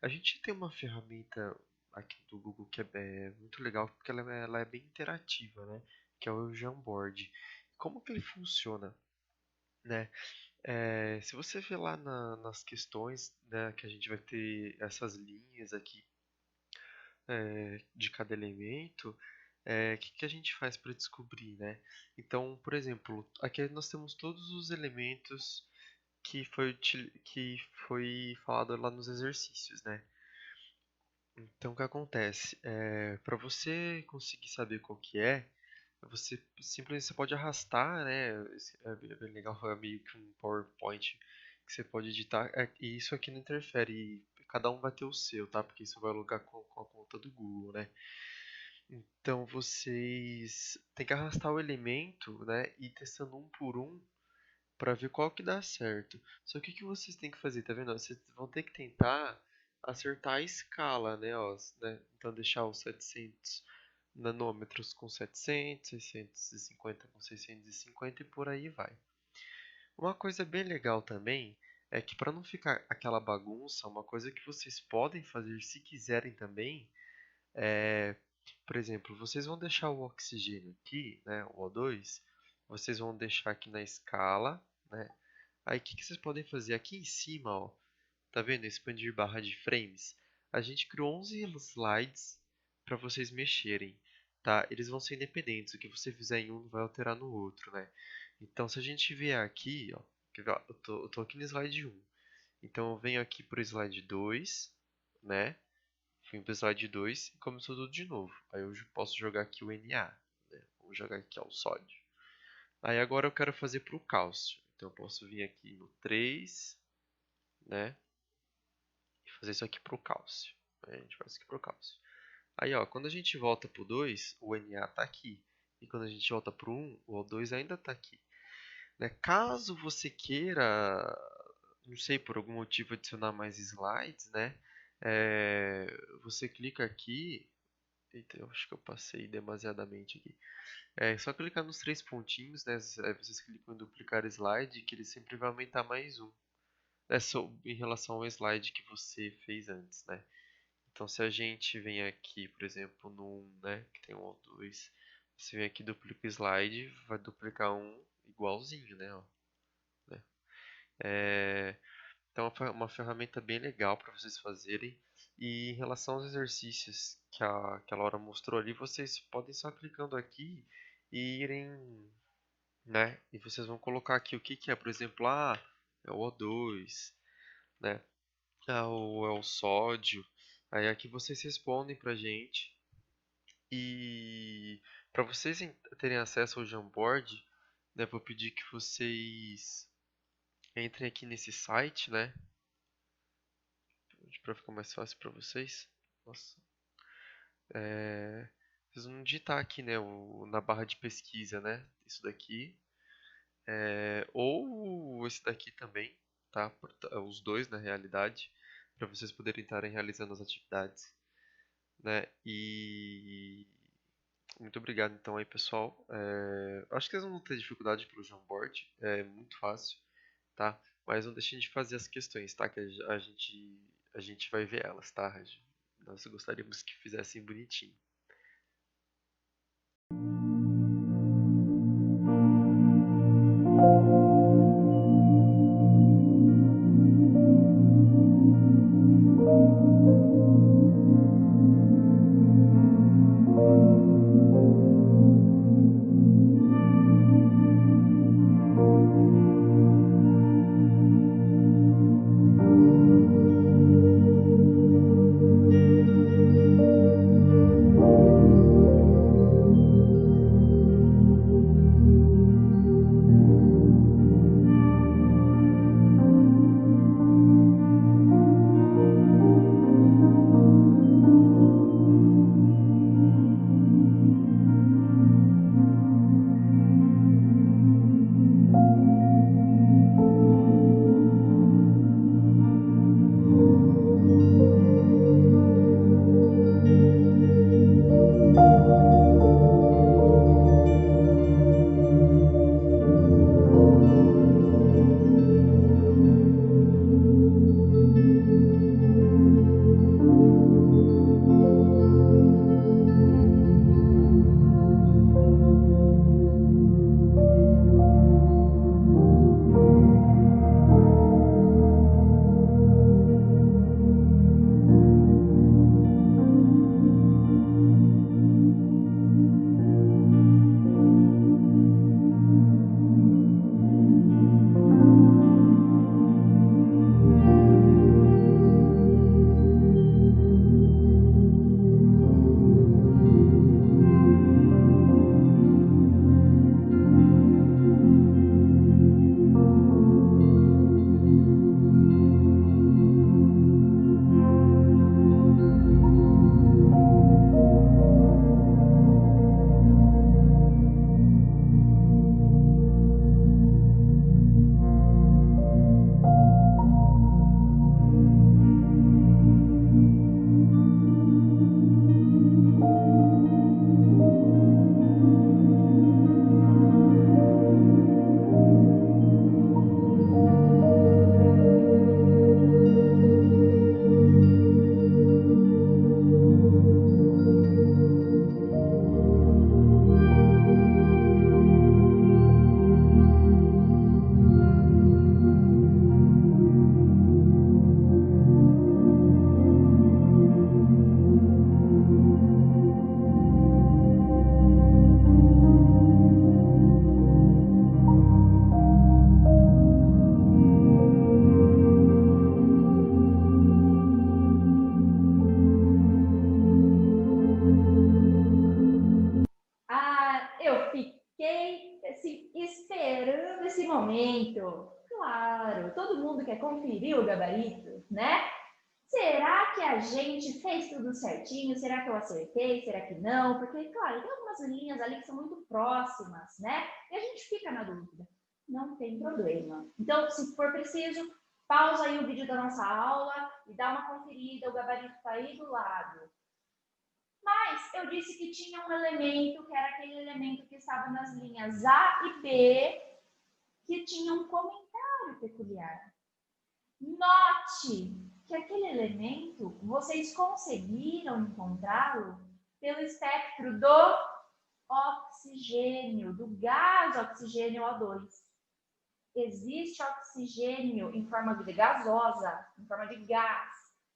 A gente tem uma ferramenta aqui do Google que é muito legal porque ela é bem interativa, né? Que é o Jamboard. Como que ele funciona, né? Se você ver lá nas questões, né, que a gente vai ter essas linhas aqui de cada elemento, o que a gente faz para descobrir, né? Então, por exemplo, aqui nós temos todos os elementos que foi falado lá nos exercícios, né? Então, o que acontece? Para você conseguir saber qual que você simplesmente você pode arrastar, né? É bem legal, é meio que um PowerPoint que você pode editar. E isso aqui não interfere, cada um vai ter o seu, tá? Porque isso vai logar com a conta do Google, né? Então vocês têm que arrastar o elemento, né? E ir testando um por um para ver qual que dá certo. Só que o que vocês têm que fazer, tá vendo? Vocês vão ter que tentar acertar a escala, né? Ó, né? Então deixar os 700 nanômetros com 700, 650 com 650 e por aí vai. Uma coisa bem legal também é que para não ficar aquela bagunça, uma coisa que vocês podem fazer se quiserem também é, por exemplo, vocês vão deixar o oxigênio aqui, né, o O2, vocês vão deixar aqui na escala, né? Aí o que vocês podem fazer? Aqui em cima, ó, tá vendo? Expandir barra de frames. A gente criou 11 slides para vocês mexerem, tá? Eles vão ser independentes. O que você fizer em um não vai alterar no outro, né? Então, se a gente vier aqui, ó, eu tô aqui no slide 1. Então, eu venho aqui para o slide 2, né? Fui para o slide 2 e começou tudo de novo. Aí eu posso jogar aqui o Na, né? Vou jogar aqui ó, o sódio. Aí agora eu quero fazer para o cálcio. Então eu posso vir aqui no 3, né? E fazer isso aqui para o cálcio. Aí a gente faz isso aqui para o cálcio. Aí, ó, quando a gente volta pro 2, o Na tá aqui. E quando a gente volta pro 1, o O2 ainda tá aqui. Né? Caso você queira, não sei, por algum motivo adicionar mais slides, né? Você clica aqui. Eita, eu acho que eu passei demasiadamente aqui. É só clicar nos 3 pontinhos, né? Aí vocês clicam em duplicar slide, que ele sempre vai aumentar mais um. Em relação ao slide que você fez antes, né? Então, se a gente vem aqui, por exemplo, no 1, né, que tem um ou 2, você vem aqui, duplica o slide, vai duplicar um igualzinho, né, ó, né? Então, é uma ferramenta bem legal para vocês fazerem. E em relação aos exercícios que a Laura mostrou ali, vocês podem só clicando aqui e irem, né, e vocês vão colocar aqui o que que é, por exemplo, é o O2, né, é o sódio. Aí aqui vocês respondem pra gente. E para vocês terem acesso ao Jamboard, né, vou pedir que vocês entrem aqui nesse site, né, para ficar mais fácil para vocês. Nossa. Vocês vão digitar aqui, né, na barra de pesquisa, né, isso daqui, ou esse daqui também, tá? Os dois na realidade, para vocês poderem estarem realizando as atividades, né? E muito obrigado então aí, pessoal. Acho que vocês não vão ter dificuldade pelo Jamboard, é muito fácil, tá? Mas não deixem de fazer as questões, tá? Que a gente vai ver elas, tá? Nós gostaríamos que fizessem bonitinho. esperando esse momento. Claro, todo mundo quer conferir o gabarito, né? Será será que a gente fez tudo certinho? Será que eu acertei? Será que não? Porque, claro, tem algumas linhas ali que são muito próximas, né? E a gente fica na dúvida. Não tem problema. Então, se for preciso, pausa aí o vídeo da nossa aula e dá uma conferida, o gabarito está aí do lado. Mas eu disse que tinha um elemento, que era aquele elemento que estava nas linhas A e B, que tinha um comentário peculiar. Note que aquele elemento, vocês conseguiram encontrá-lo pelo espectro do oxigênio, do gás oxigênio O2. Existe oxigênio em forma de gasosa, em forma de gás,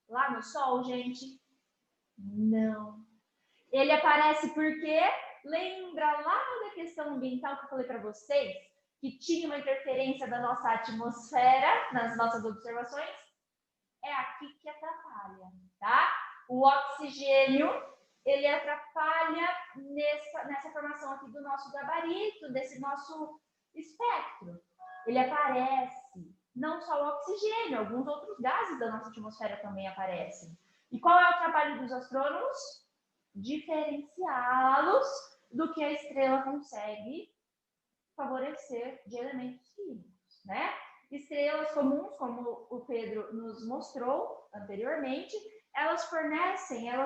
lá no Sol, gente? Não. Ele aparece porque, lembra lá da questão ambiental que eu falei para vocês, que tinha uma interferência da nossa atmosfera nas nossas observações? É aqui que atrapalha, tá? O oxigênio, ele atrapalha nessa formação aqui do nosso gabarito, desse nosso espectro. Ele aparece, não só o oxigênio, alguns outros gases da nossa atmosfera também aparecem. E qual é o trabalho dos astrônomos? Diferenciá-los do que a estrela consegue favorecer de elementos químicos, né? Estrelas comuns, como o Pedro nos mostrou anteriormente, elas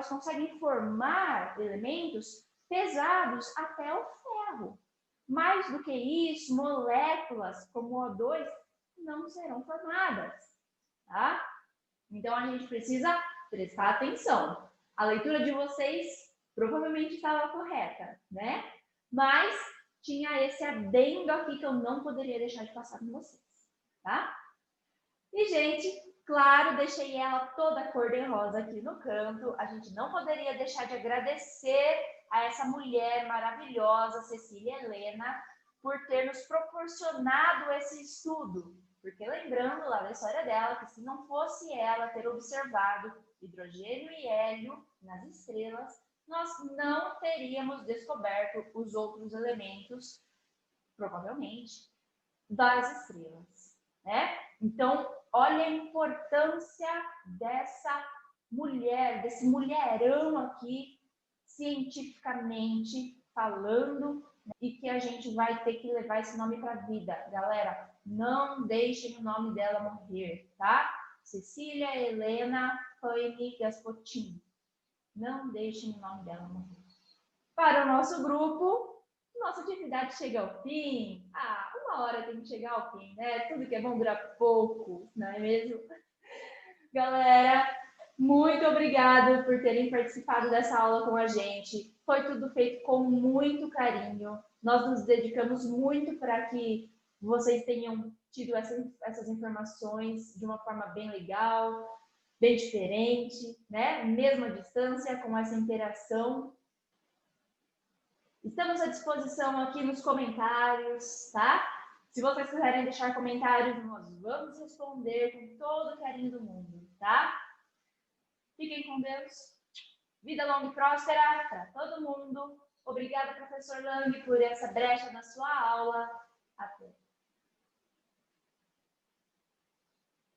conseguem formar elementos pesados até o ferro. Mais do que isso, moléculas como o O2 não serão formadas, tá? Então, a gente precisa prestar atenção. A leitura de vocês provavelmente estava correta, né? Mas tinha esse adendo aqui que eu não poderia deixar de passar com vocês, tá? E, gente, claro, deixei ela toda cor-de-rosa aqui no canto. A gente não poderia deixar de agradecer a essa mulher maravilhosa, Cecília Helena, por ter nos proporcionado esse estudo. Porque lembrando lá da história dela, que se não fosse ela ter observado hidrogênio e hélio nas estrelas, nós não teríamos descoberto os outros elementos, provavelmente, das estrelas, né? Então, olha a importância dessa mulher, desse mulherão aqui, cientificamente falando, e que a gente vai ter que levar esse nome para a vida. Galera, não deixem o nome dela morrer, tá? Cecília Helena Paine Gaspotin. Não deixem o nome dela morrer. Para o nosso grupo, nossa atividade chega ao fim. Uma hora tem que chegar ao fim, né? Tudo que é bom dura pouco, não é mesmo? Galera, muito obrigada por terem participado dessa aula com a gente. Foi tudo feito com muito carinho. Nós nos dedicamos muito para que vocês tenham tido essas informações de uma forma bem legal, bem diferente, né? Mesma distância, com essa interação. Estamos à disposição aqui nos comentários, tá? Se vocês quiserem deixar comentários, nós vamos responder com todo o carinho do mundo, tá? Fiquem com Deus. Vida longa e próspera para todo mundo. Obrigada, professor Lang, por essa brecha na sua aula. Até.